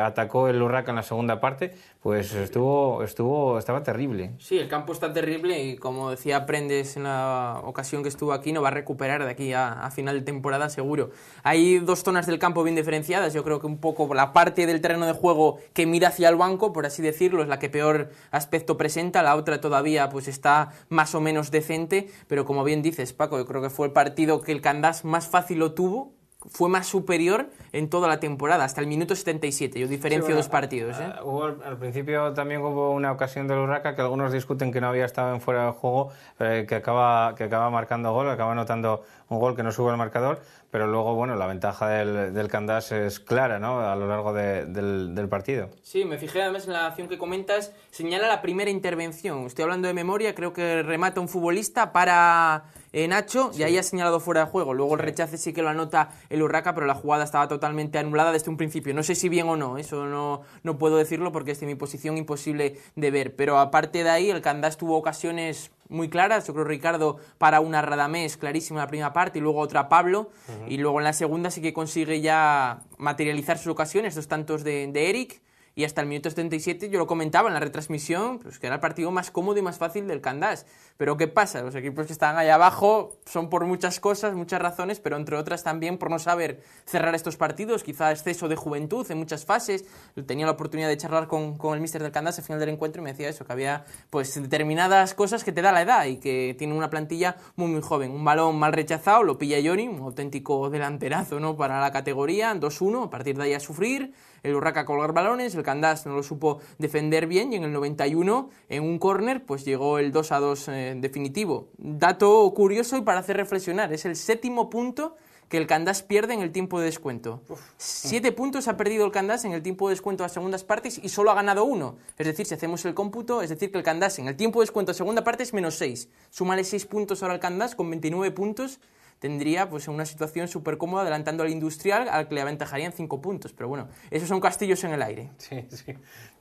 atacó el Urraca en la segunda parte, pues estaba terrible. Sí, el campo está terrible, y como decía Prendes en la ocasión que estuvo aquí, no va a recuperar de aquí a final de temporada seguro. Hay 2 zonas del campo bien diferenciadas. Yo creo que un poco la parte del terreno de juego que mira hacia el banco, por así decirlo, es la que peor aspecto presenta. La otra todavía pues está más o menos decente, pero como bien dices, Paco, yo creo que fue el partido que el Candás más fácil lo tuvo, fue más superior en toda la temporada, hasta el minuto 77. Yo diferencio 2 partidos. Al principio también hubo una ocasión del Urraca que algunos discuten que no había estado en fuera de juego, que acaba marcando gol, acaba anotando un gol que no sube al marcador, pero luego, bueno, la ventaja del Candás es clara, ¿no?, a lo largo del partido. Sí, me fijé además en la acción que comentas, señala la primera intervención. Estoy hablando de memoria, creo que remata un futbolista para Nacho, y ahí ha señalado fuera de juego. Luego el rechace sí que lo anota el Urraca, pero la jugada estaba totalmente anulada desde un principio. No sé si bien o no, eso no puedo decirlo porque desde mi posición imposible de ver. Pero aparte de ahí, el Candás tuvo ocasiones muy claras. Yo creo Ricardo para una Radamés clarísima en la primera parte y luego otra Pablo. Y luego en la segunda sí que consigue ya materializar sus ocasiones, 2 tantos de Eric. Y hasta el minuto 77, yo lo comentaba en la retransmisión, pues que era el partido más cómodo y más fácil del Candás. Pero ¿qué pasa? Los equipos que están ahí abajo son por muchas cosas, muchas razones, pero entre otras también por no saber cerrar estos partidos, quizá exceso de juventud en muchas fases. Tenía la oportunidad de charlar con el míster del Candás al final del encuentro y me decía eso, que había pues determinadas cosas que te da la edad y que tiene una plantilla muy muy joven. Un balón mal rechazado, lo pilla Johnny, un auténtico delanterazo, ¿no?, para la categoría, 2-1, a partir de ahí a sufrir. El Urraca a colgar balones, el Candás no lo supo defender bien y en el 91, en un córner, pues llegó el 2-2 definitivo. Dato curioso y para hacer reflexionar, es el 7º punto que el Candás pierde en el tiempo de descuento. 7 puntos ha perdido el Candás en el tiempo de descuento a segundas partes y solo ha ganado 1. Es decir, si hacemos el cómputo, es decir que el Candás en el tiempo de descuento a segunda parte es -6. Súmale 6 puntos ahora al Candás con 29 puntos. Tendría pues una situación súper cómoda adelantando al Industrial, al que le aventajarían 5 puntos. Pero bueno, esos son castillos en el aire. Sí,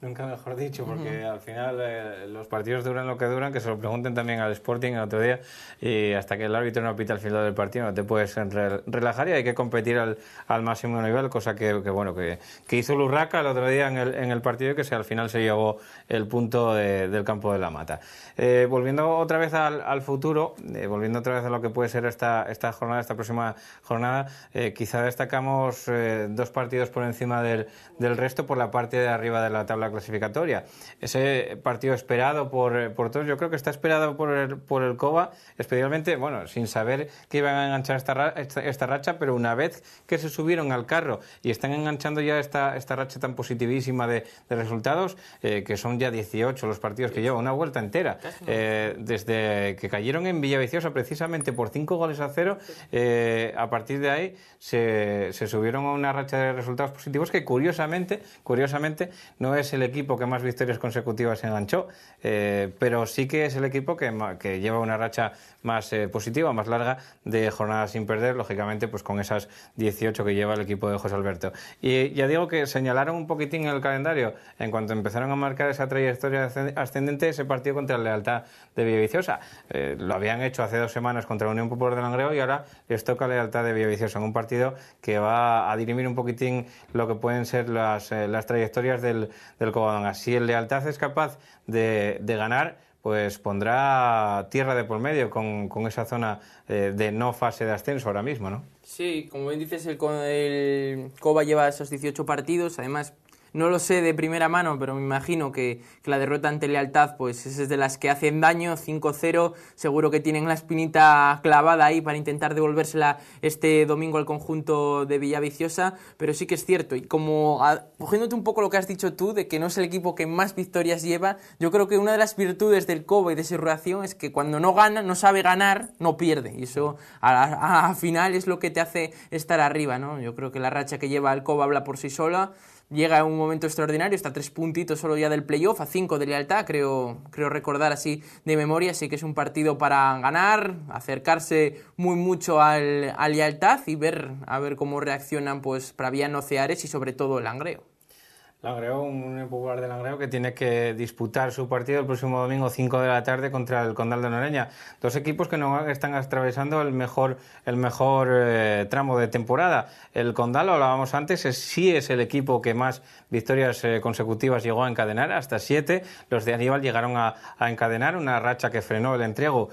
nunca mejor dicho, porque al final los partidos duran lo que duran, que se lo pregunten también al Sporting el otro día, y hasta que el árbitro no pita al final del partido no te puedes relajar y hay que competir al máximo nivel, cosa que hizo el Urraca el otro día en el partido y que al final se llevó el punto del campo de la Mata. Volviendo otra vez al futuro, volviendo otra vez a lo que puede ser esta próxima jornada, quizá destacamos 2 partidos por encima del resto por la parte de arriba de la tabla clasificatoria. Ese partido esperado por todos, yo creo que está esperado por el Cova, especialmente, sin saber que iban a enganchar esta racha, pero una vez que se subieron al carro y están enganchando ya esta racha tan positivísima de resultados, que son ya 18 los partidos que llevan, una vuelta entera, desde que cayeron en Villaviciosa precisamente por 5-0, a partir de ahí se subieron a una racha de resultados positivos que curiosamente no es el equipo que más victorias consecutivas enganchó, pero sí que es el equipo que lleva una racha más positiva, más larga de jornadas sin perder, lógicamente pues con esas 18 que lleva el equipo de José Alberto. Y ya digo que señalaron un poquitín el calendario en cuanto empezaron a marcar esa trayectoria ascendente, ese partido contra el Lealtad de Villaviciosa. Lo habían hecho hace 2 semanas contra la Unión Popular de Langreo y ahora les toca Lealtad de Villaviciosa en un partido que va a dirimir un poquitín lo que pueden ser las trayectorias del Covadonga. Si el Lealtad es capaz de ganar, pues pondrá tierra de por medio con esa zona de no fase de ascenso ahora mismo, ¿no? Sí, como bien dices, el Cova lleva esos 18 partidos, además no lo sé de primera mano, pero me imagino que la derrota ante Lealtad pues es de las que hacen daño, 5-0, seguro que tienen la espinita clavada ahí para intentar devolvérsela este domingo al conjunto de Villaviciosa, pero sí que es cierto, y como cogiéndote un poco lo que has dicho tú, de que no es el equipo que más victorias lleva, yo creo que una de las virtudes del Cova y de su reacción es que cuando no gana, no sabe ganar, no pierde, y eso a final es lo que te hace estar arriba, ¿no? Yo creo que la racha que lleva el Cova habla por sí sola. Llega en un momento extraordinario, está a 3 puntitos solo ya del playoff, a 5 de Lealtad, creo recordar así de memoria, así que es un partido para ganar, acercarse muy mucho al Lealtad y a ver cómo reaccionan pues Praviano, Ceares y sobre todo Langreo. Langreo, un Unión Popular de Langreo que tiene que disputar su partido el próximo domingo 5 de la tarde contra el Condal de Noreña. 2 equipos que no están atravesando el mejor tramo de temporada. El Condal, lo hablábamos antes, sí es el equipo que más victorias consecutivas llegó a encadenar, hasta 7. Los de Aníbal llegaron a encadenar una racha que frenó el entrego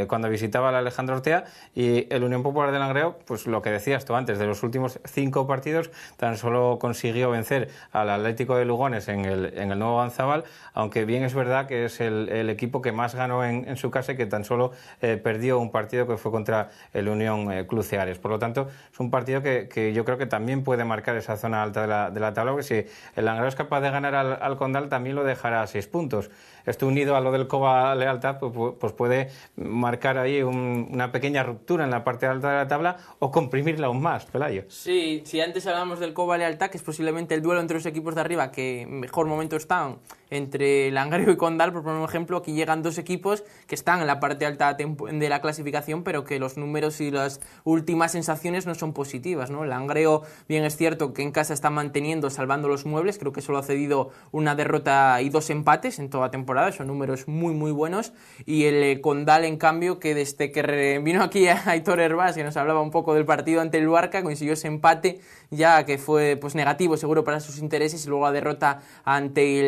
cuando visitaba al Alejandro Ortea, y el Unión Popular de Langreo, pues lo que decías tú antes, de los últimos 5 partidos tan solo consiguió vencer al Atlético de Lugones en el nuevo Avanzabal, aunque bien es verdad que es el equipo que más ganó en su casa y que tan solo perdió un partido que fue contra el Unión Club Ceares. Por lo tanto, es un partido que yo creo que también puede marcar esa zona alta de la tabla, porque si el Langreo es capaz de ganar al Condal, también lo dejará a 6 puntos. Esto unido a lo del Cova Lealtad, pues puede marcar ahí una pequeña ruptura en la parte alta de la tabla o comprimirla aún más, Pelayo. Sí, si antes hablábamos del Cova Lealtad, que es posiblemente el duelo entre los equipos equipos de arriba que en mejor momento están, entre Langreo y Condal, por poner un ejemplo, aquí llegan dos equipos que están en la parte alta de la clasificación, pero que los números y las últimas sensaciones no son positivas, ¿no? Langreo, bien es cierto que en casa está manteniendo, salvando los muebles, creo que solo ha cedido una derrota y 2 empates en toda temporada, son números muy muy buenos, y el Condal, en cambio, que desde que vino aquí a Aitor Hervás, que nos hablaba un poco del partido ante el Luarca, consiguió ese empate ya que fue pues negativo seguro para sus intereses, y luego la derrota ante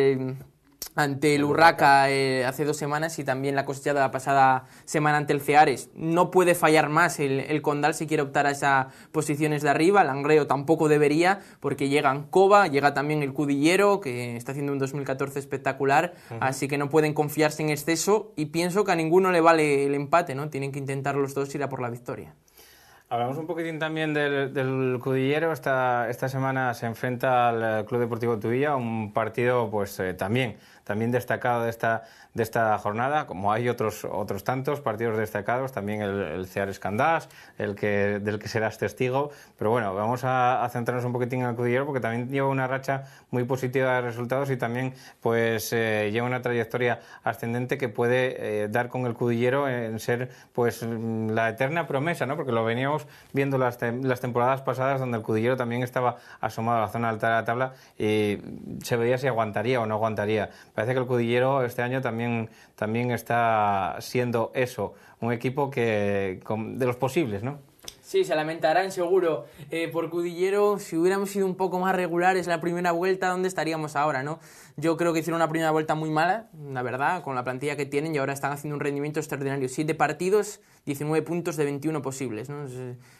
el Urraca hace 2 semanas, y también la cosechada la pasada semana ante el Ceares. No puede fallar más el Condal si quiere optar a esas posiciones de arriba. Langreo tampoco debería, porque llega Ancova, llega también el Cudillero, que está haciendo un 2014 espectacular, así que no pueden confiarse en exceso, y pienso que a ninguno le vale el empate, ¿no? Tienen que intentar los dos ir a por la victoria. Hablamos un poquitín también del Cudillero. Esta semana se enfrenta al Club Deportivo Tubilla, un partido pues también destacado de esta jornada, como hay otros tantos partidos destacados, también el Ceares Candás, del que serás testigo, pero bueno, vamos a centrarnos un poquitín en el Cudillero, porque también lleva una racha muy positiva de resultados, y también pues lleva una trayectoria ascendente que puede dar con el Cudillero en ser pues la eterna promesa, ¿no? Porque lo veníamos viendo las temporadas pasadas, donde el Cudillero también estaba asomado a la zona alta de la tabla, y se veía si aguantaría o no aguantaría. Parece que el Cudillero este año también está siendo eso, un equipo de los posibles, ¿no? Sí, se lamentarán seguro por Cudillero. Si hubiéramos sido un poco más regulares la primera vuelta, ¿dónde estaríamos ahora, no? Yo creo que hicieron una primera vuelta muy mala, la verdad, con la plantilla que tienen, y ahora están haciendo un rendimiento extraordinario. 7 partidos, 19 puntos de 21 posibles, ¿no?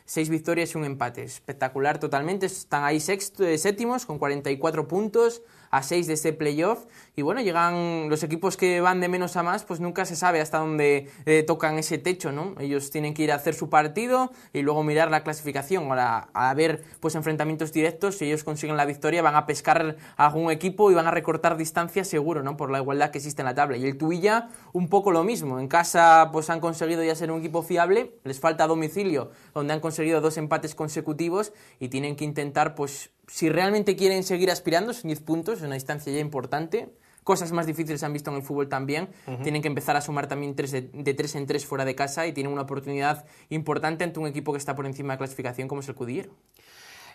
6 victorias y 1 empate. Espectacular totalmente. Están ahí séptimos con 44 puntos, a 6 de ese playoff. Y bueno, llegan los equipos que van de menos a más, pues nunca se sabe hasta dónde tocan ese techo, ¿no? Ellos tienen que ir a hacer su partido y luego mirar la clasificación. Ahora, a ver pues enfrentamientos directos, si ellos consiguen la victoria, van a pescar a algún equipo y van a recortar distancia seguro, ¿no? Por la igualdad que existe en la tabla. Y el Tubilla, un poco lo mismo. En casa pues han conseguido ya ser un equipo fiable, les falta domicilio, donde han conseguido 2 empates consecutivos, y tienen que intentar, pues, si realmente quieren seguir aspirando, son 10 puntos, es una distancia ya importante. Cosas más difíciles se han visto en el fútbol también. Tienen que empezar a sumar también de 3 en 3 fuera de casa, y tienen una oportunidad importante ante un equipo que está por encima de clasificación, como es el Cudillero.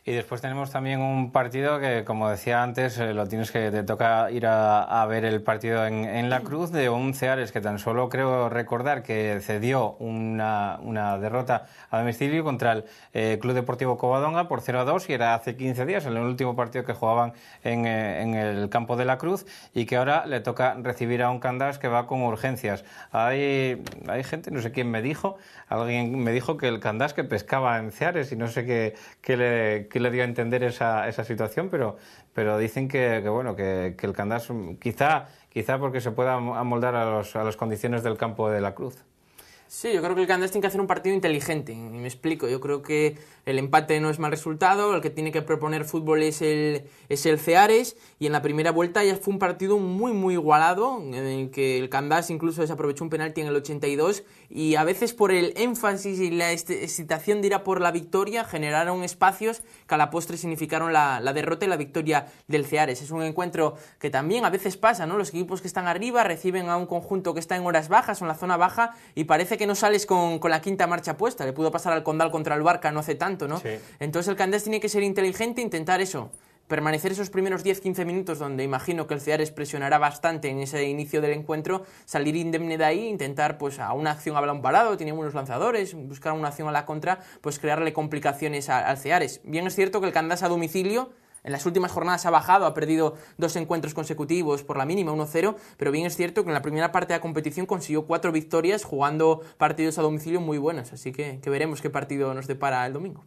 Y después tenemos también un partido que, como decía antes, te toca ir a ver el partido en La Cruz, de un Ceares que tan solo creo recordar que cedió una derrota a domicilio contra el Club Deportivo Covadonga por 0-2, y era hace 15 días, en el último partido que jugaban en el campo de La Cruz, y que ahora le toca recibir a un Candás que va con urgencias. Hay gente, no sé quién me dijo, alguien me dijo que el Candás que pescaba en Ceares, y no sé qué le dio a entender esa situación, pero dicen que el Candás quizá porque se pueda amoldar a las condiciones del campo de La Cruz. Sí, yo creo que el Candás tiene que hacer un partido inteligente, y me explico. Yo creo que el empate no es mal resultado, el que tiene que proponer fútbol es el Ceares, y en la primera vuelta ya fue un partido muy muy igualado, en el que el Candás incluso desaprovechó un penalti en el 82, y a veces por el énfasis y la excitación de ir a por la victoria generaron espacios que a la postre significaron la derrota y la victoria del Ceares. Es un encuentro que también a veces pasa, ¿no? Los equipos que están arriba reciben a un conjunto que está en horas bajas o en la zona baja, y parece que no sales con la quinta marcha puesta. Le pudo pasar al Condal contra el Barca no hace tanto, ¿no? Sí. Entonces el Candás tiene que ser inteligente, intentar eso, permanecer esos primeros 10-15 minutos donde imagino que el Ceares presionará bastante en ese inicio del encuentro, salir indemne de ahí, intentar pues a una acción a balón parado, tiene buenos lanzadores, buscar una acción a la contra, pues crearle complicaciones al Ceares. Bien es cierto que el Candás a domicilio en las últimas jornadas ha bajado, ha perdido 2 encuentros consecutivos por la mínima, 1-0, pero bien es cierto que en la primera parte de la competición consiguió 4 victorias jugando partidos a domicilio muy buenos, así que veremos qué partido nos depara el domingo.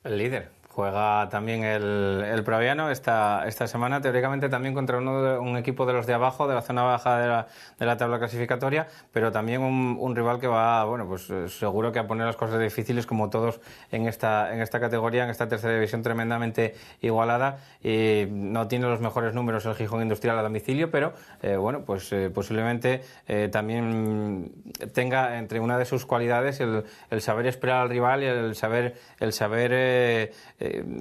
El líder. Juega también el Praviano esta semana, teóricamente también contra un equipo de los de abajo, de la zona baja de la tabla clasificatoria, pero también un rival que va, bueno, pues seguro que a poner las cosas difíciles, como todos en esta categoría, en esta tercera división tremendamente igualada, y no tiene los mejores números el Gijón Industrial a domicilio, pero bueno, pues posiblemente también tenga entre una de sus cualidades el saber esperar al rival y el saber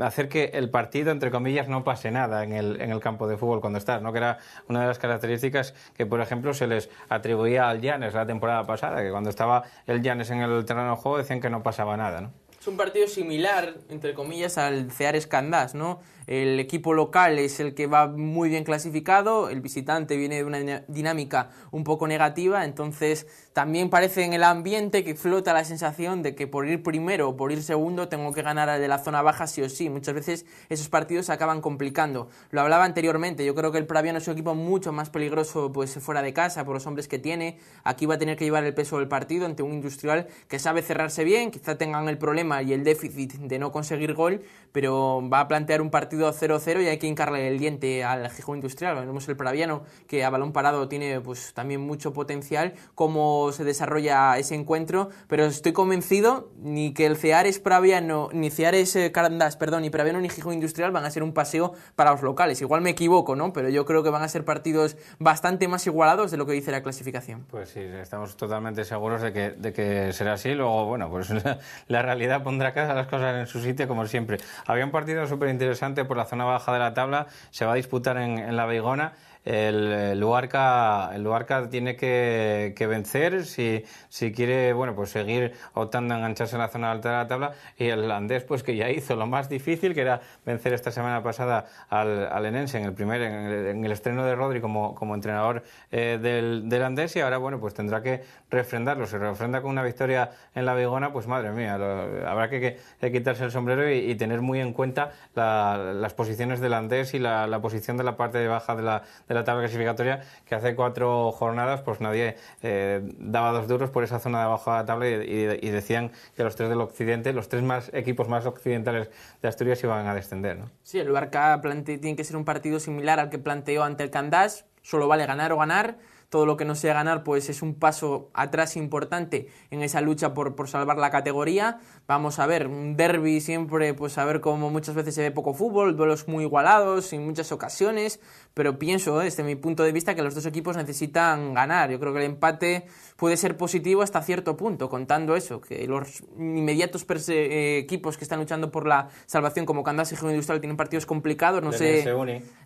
hacer que el partido, entre comillas, no pase nada en el campo de fútbol cuando estás, ¿no? Que era una de las características que, por ejemplo, se les atribuía al Llanes la temporada pasada, que cuando estaba el Llanes en el terreno de juego decían que no pasaba nada, ¿no? Es un partido similar, entre comillas, al Ceares Candás, ¿no? El equipo local es el que va muy bien clasificado, el visitante viene de una dinámica un poco negativa, entonces también parece en el ambiente que flota la sensación de que por ir primero o por ir segundo tengo que ganar al de la zona baja sí o sí. Muchas veces esos partidos se acaban complicando. Lo hablaba anteriormente, yo creo que el Praviano es un equipo mucho más peligroso pues fuera de casa por los hombres que tiene. Aquí va a tener que llevar el peso del partido ante un Industrial que sabe cerrarse bien, quizá tengan el problema y el déficit de no conseguir gol, pero va a plantear un partido 0-0 y hay que hincarle el diente al Gijón Industrial. Vemos el Praviano que a balón parado tiene pues también mucho potencial, cómo se desarrolla ese encuentro, pero estoy convencido ni que el Ceares Praviano, ni Ceares Candás, perdón, ni Praviano ni Gijón Industrial van a ser un paseo para los locales. Igual me equivoco, ¿no? Pero yo creo que van a ser partidos bastante más igualados de lo que dice la clasificación. Pues sí, estamos totalmente seguros de que será así. Luego, bueno, pues la realidad pondrá cada las cosas en su sitio como siempre. Había un partido súper interesante por la zona baja de la tabla, se va a disputar en la Beigona. El Luarca tiene que vencer si quiere, bueno, pues seguir optando a engancharse en la zona alta de la tabla, y el Landés, pues que ya hizo lo más difícil, que era vencer esta semana pasada al Enense en el estreno de Rodri como entrenador del Landés, y ahora, bueno, pues tendrá que refrendarlo. Se refrenda con una victoria en la Beigona, pues madre mía, habrá que quitarse el sombrero y tener muy en cuenta las posiciones del Landés y la posición de la parte baja de la tabla clasificatoria, que hace 4 jornadas pues nadie daba 2 duros por esa zona de abajo de la tabla, y decían que los 3 del occidente, los 3 equipos más occidentales de Asturias iban a descender, ¿no? Sí, el Luarca tiene que ser un partido similar al que planteó ante el Candás, solo vale ganar o ganar. Todo lo que no sea ganar pues es un paso atrás importante en esa lucha por salvar la categoría. Vamos a ver, un derbi siempre, pues a ver cómo muchas veces se ve poco fútbol, duelos muy igualados en muchas ocasiones, pero pienso, desde mi punto de vista, que los dos equipos necesitan ganar. Yo creo que el empate puede ser positivo hasta cierto punto, contando eso, que los inmediatos equipos que están luchando por la salvación, como Candás y Gijón Industrial, tienen partidos complicados, no sé,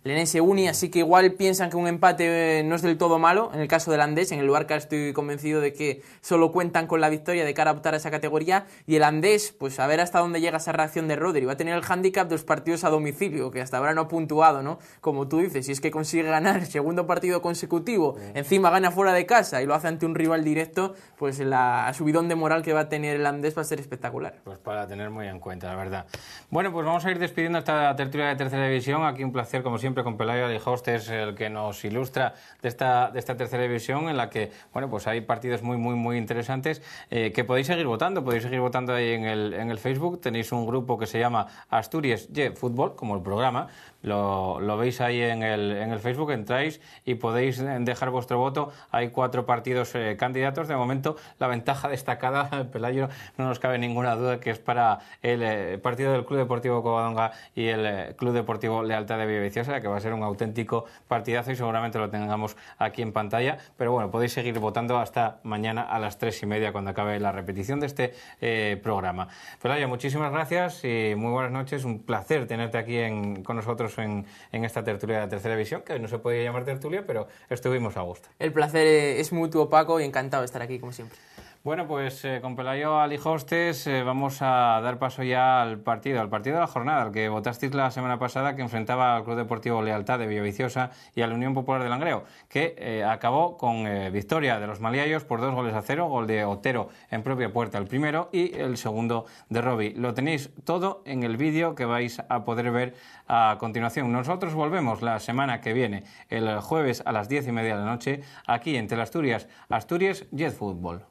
Lenense Uni, así que igual piensan que un empate no es del todo malo. En el caso del Andés, en el Luarca estoy convencido de que solo cuentan con la victoria de cara a optar a esa categoría, y el Andés, pues a ver hasta dónde llega esa reacción de Rodri. Va a tener el hándicap de los partidos a domicilio, que hasta ahora no ha puntuado, ¿no? Como tú dices, si es que consigue ganar el segundo partido consecutivo, encima gana fuera de casa y lo hace ante un rival directo, pues la subidón de moral que va a tener el Andés va a ser espectacular. Pues para tener muy en cuenta, la verdad. Bueno, pues vamos a ir despidiendo esta tertulia de tercera división. Aquí un placer, como siempre, con Pelayo Alijostes, el que nos ilustra de esta tercera división, en la que, bueno, pues hay partidos muy interesantes, que podéis seguir votando ahí en el Facebook. Tenéis un grupo que se llama Asturias y Fútbol, como el programa. Lo veis ahí en el Facebook, entráis y podéis dejar vuestro voto. Hay 4 partidos candidatos. De momento, la ventaja destacada, Pelayo, no nos cabe ninguna duda que es para el partido del Club Deportivo Covadonga y el Club Deportivo Lealtad de Villaviciosa, que va a ser un auténtico partidazo y seguramente lo tengamos aquí en pantalla. Pero bueno, podéis seguir votando hasta mañana a las 3:30, cuando acabe la repetición de este programa. Pelayo, muchísimas gracias y muy buenas noches. Un placer tenerte aquí con nosotros en esta tertulia de la tercera división, que no se podía llamar tertulia, pero estuvimos a gusto. El placer es mutuo, Paco, y encantado de estar aquí, como siempre. Bueno, pues con Pelayo Alijostes vamos a dar paso ya al partido de la jornada, al que votasteis la semana pasada, que enfrentaba al Club Deportivo Lealtad de Villaviciosa y a la Unión Popular de Langreo, que acabó con victoria de los maliayos por 2-0, gol de Otero en propia puerta el primero y el segundo de Robi. Lo tenéis todo en el vídeo que vais a poder ver a continuación. Nosotros volvemos la semana que viene, el jueves a las 10:30 de la noche, aquí en Teleasturias, Asturias Jet Fútbol.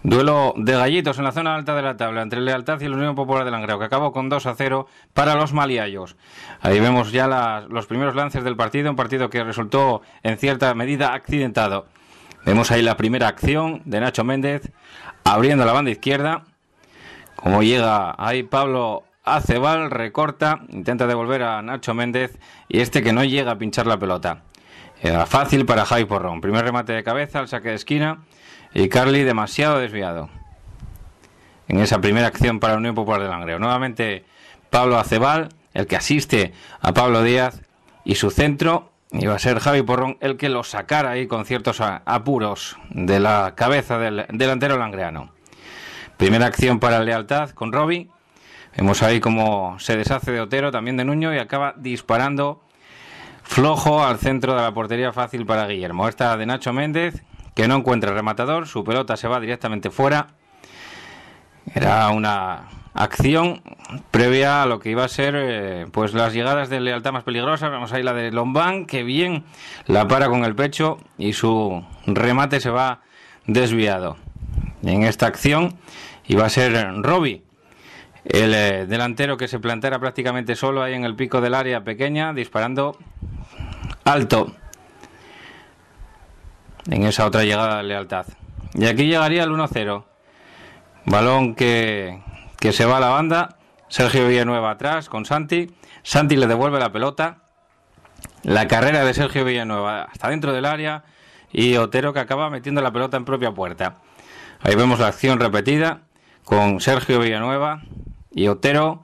Duelo de gallitos en la zona alta de la tabla entre Lealtad y la Unión Popular de Langreo, que acabó con 2-0 para los maliayos. Ahí vemos ya los primeros lances del partido, un partido que resultó en cierta medida accidentado. Vemos ahí la primera acción de Nacho Méndez abriendo la banda izquierda, Como llega ahí Pablo Acebal, recorta, intenta devolver a Nacho Méndez y que no llega a pinchar la pelota. Era fácil para Javi Porrón. Primer remate de cabeza, al saque de esquina y Carly demasiado desviado. En esa primera acción para la Unión Popular de Langreo. Nuevamente Pablo Acebal, el que asiste a Pablo Díaz y su centro. Iba a ser Javi Porrón el que lo sacara ahí con ciertos apuros de la cabeza del delantero langreano. Primera acción para el Lealtad con Robbie. Vemos ahí cómo se deshace de Otero, también de Nuño, y acaba disparando flojo al centro de la portería, fácil para Guillermo. Esta de Nacho Méndez, que no encuentra rematador, su pelota se va directamente fuera. Era una acción previa a lo que iba a ser pues las llegadas de Lealtad más peligrosas. Vemos ahí la de Lombán, que bien la para con el pecho y su remate se va desviado. En esta acción iba a ser Robbie, el delantero, que se plantara prácticamente solo ahí en el pico del área pequeña, disparando alto en esa otra llegada de Lealtad. Y aquí llegaría el 1-0. Balón que se va a la banda. Sergio Villanueva atrás con Santi. Santi le devuelve la pelota. La carrera de Sergio Villanueva hasta dentro del área y Otero, que acaba metiendo la pelota en propia puerta. Ahí vemos la acción repetida con Sergio Villanueva y Otero,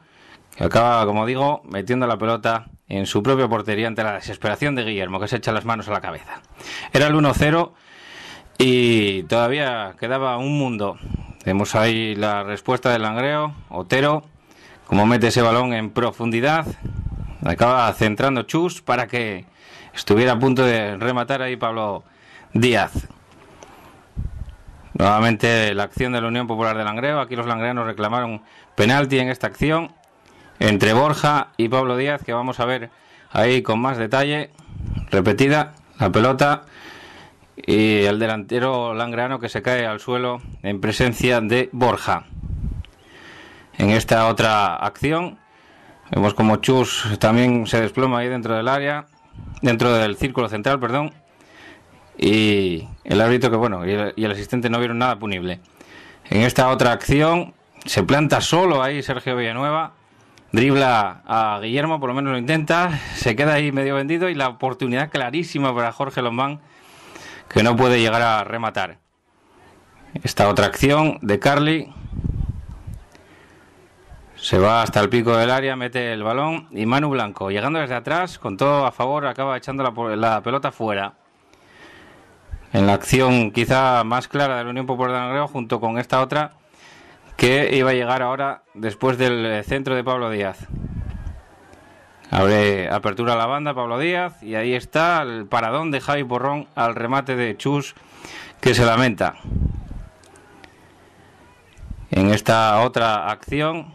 que acaba, como digo, metiendo la pelota en su propia portería ante la desesperación de Guillermo, que se echa las manos a la cabeza. Era el 1-0 y todavía quedaba un mundo. Vemos ahí la respuesta del Langreo. Otero, como mete ese balón en profundidad, acaba centrando Chus para que estuviera a punto de rematar ahí Pablo Díaz. Nuevamente la acción de la Unión Popular de Langreo. Aquí los langreanos reclamaron penalti en esta acción entre Borja y Pablo Díaz, que vamos a ver ahí con más detalle. Repetida la pelota y el delantero langreano que se cae al suelo en presencia de Borja. En esta otra acción vemos como Chus también se desploma ahí dentro del área, dentro del círculo central, perdón. Y el árbitro y el asistente no vieron nada punible. En esta otra acción se planta solo ahí Sergio Villanueva, dribla a Guillermo, por lo menos lo intenta, se queda ahí medio vendido y la oportunidad clarísima para Jorge Lombán, que no puede llegar a rematar. Esta otra acción de Carly, se va hasta el pico del área, mete el balón y Manu Blanco, llegando desde atrás con todo a favor, acaba echando la pelota fuera. En la acción quizá más clara de la Unión Popular de Langreo, junto con esta otra que iba a llegar ahora después del centro de Pablo Díaz. Abre apertura a la banda Pablo Díaz y ahí está el paradón de Javi Porrón al remate de Chus, que se lamenta. En esta otra acción,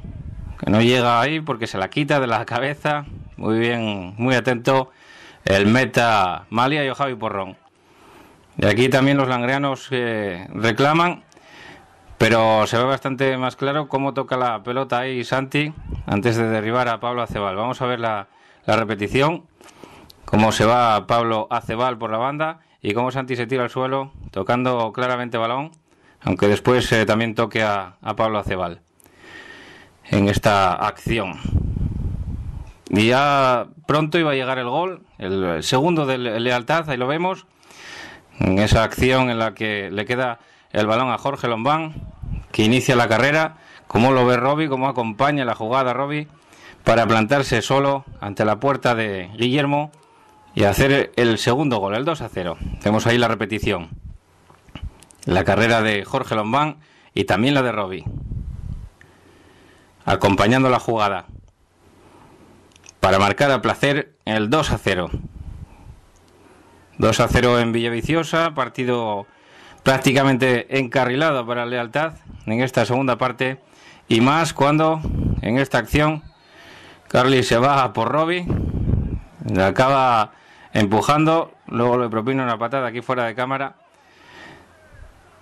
que no llega ahí porque se la quita de la cabeza, muy bien, muy atento el meta Malia y Javi Porrón. Y aquí también los langreanos reclaman, pero se ve bastante más claro cómo toca la pelota ahí Santi antes de derribar a Pablo Acebal. Vamos a ver la repetición, cómo se va Pablo Acebal por la banda y cómo Santi se tira al suelo tocando claramente balón, aunque después también toque a Pablo Acebal en esta acción. Y ya pronto iba a llegar el gol, el segundo de Lealtad, ahí lo vemos. En esa acción en la que le queda el balón a Jorge Lombán, que inicia la carrera, cómo lo ve Robbie, cómo acompaña la jugada Robbie para plantarse solo ante la puerta de Guillermo y hacer el segundo gol, el 2-0. Tenemos ahí la repetición. La carrera de Jorge Lombán y también la de Robbie, acompañando la jugada para marcar a placer el 2-0. 2-0 en Villaviciosa, partido prácticamente encarrilado para la Lealtad en esta segunda parte, y más cuando en esta acción Carly se va por Robbie, le acaba empujando, luego le propina una patada aquí fuera de cámara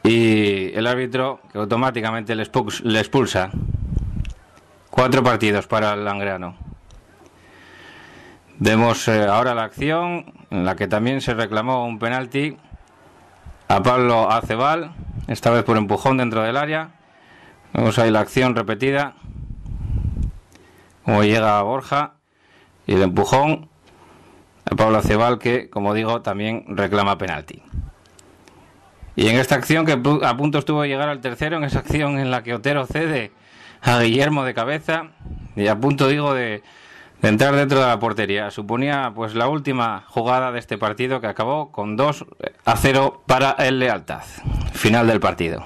y el árbitro, que automáticamente le expulsa. 4 partidos para el langreano. Vemos ahora la acción en la que también se reclamó un penalti a Pablo Acebal, esta vez por empujón dentro del área. Vemos ahí la acción repetida. Como llega Borja y el empujón a Pablo Acebal, que, como digo, también reclama penalti. Y en esta acción, que a punto estuvo de llegar al tercero, en esa acción en la que Otero cede a Guillermo de cabeza y a punto, digo, de entrar dentro de la portería. Suponía pues la última jugada de este partido, que acabó con 2-0 para el Lealtad. Final del partido.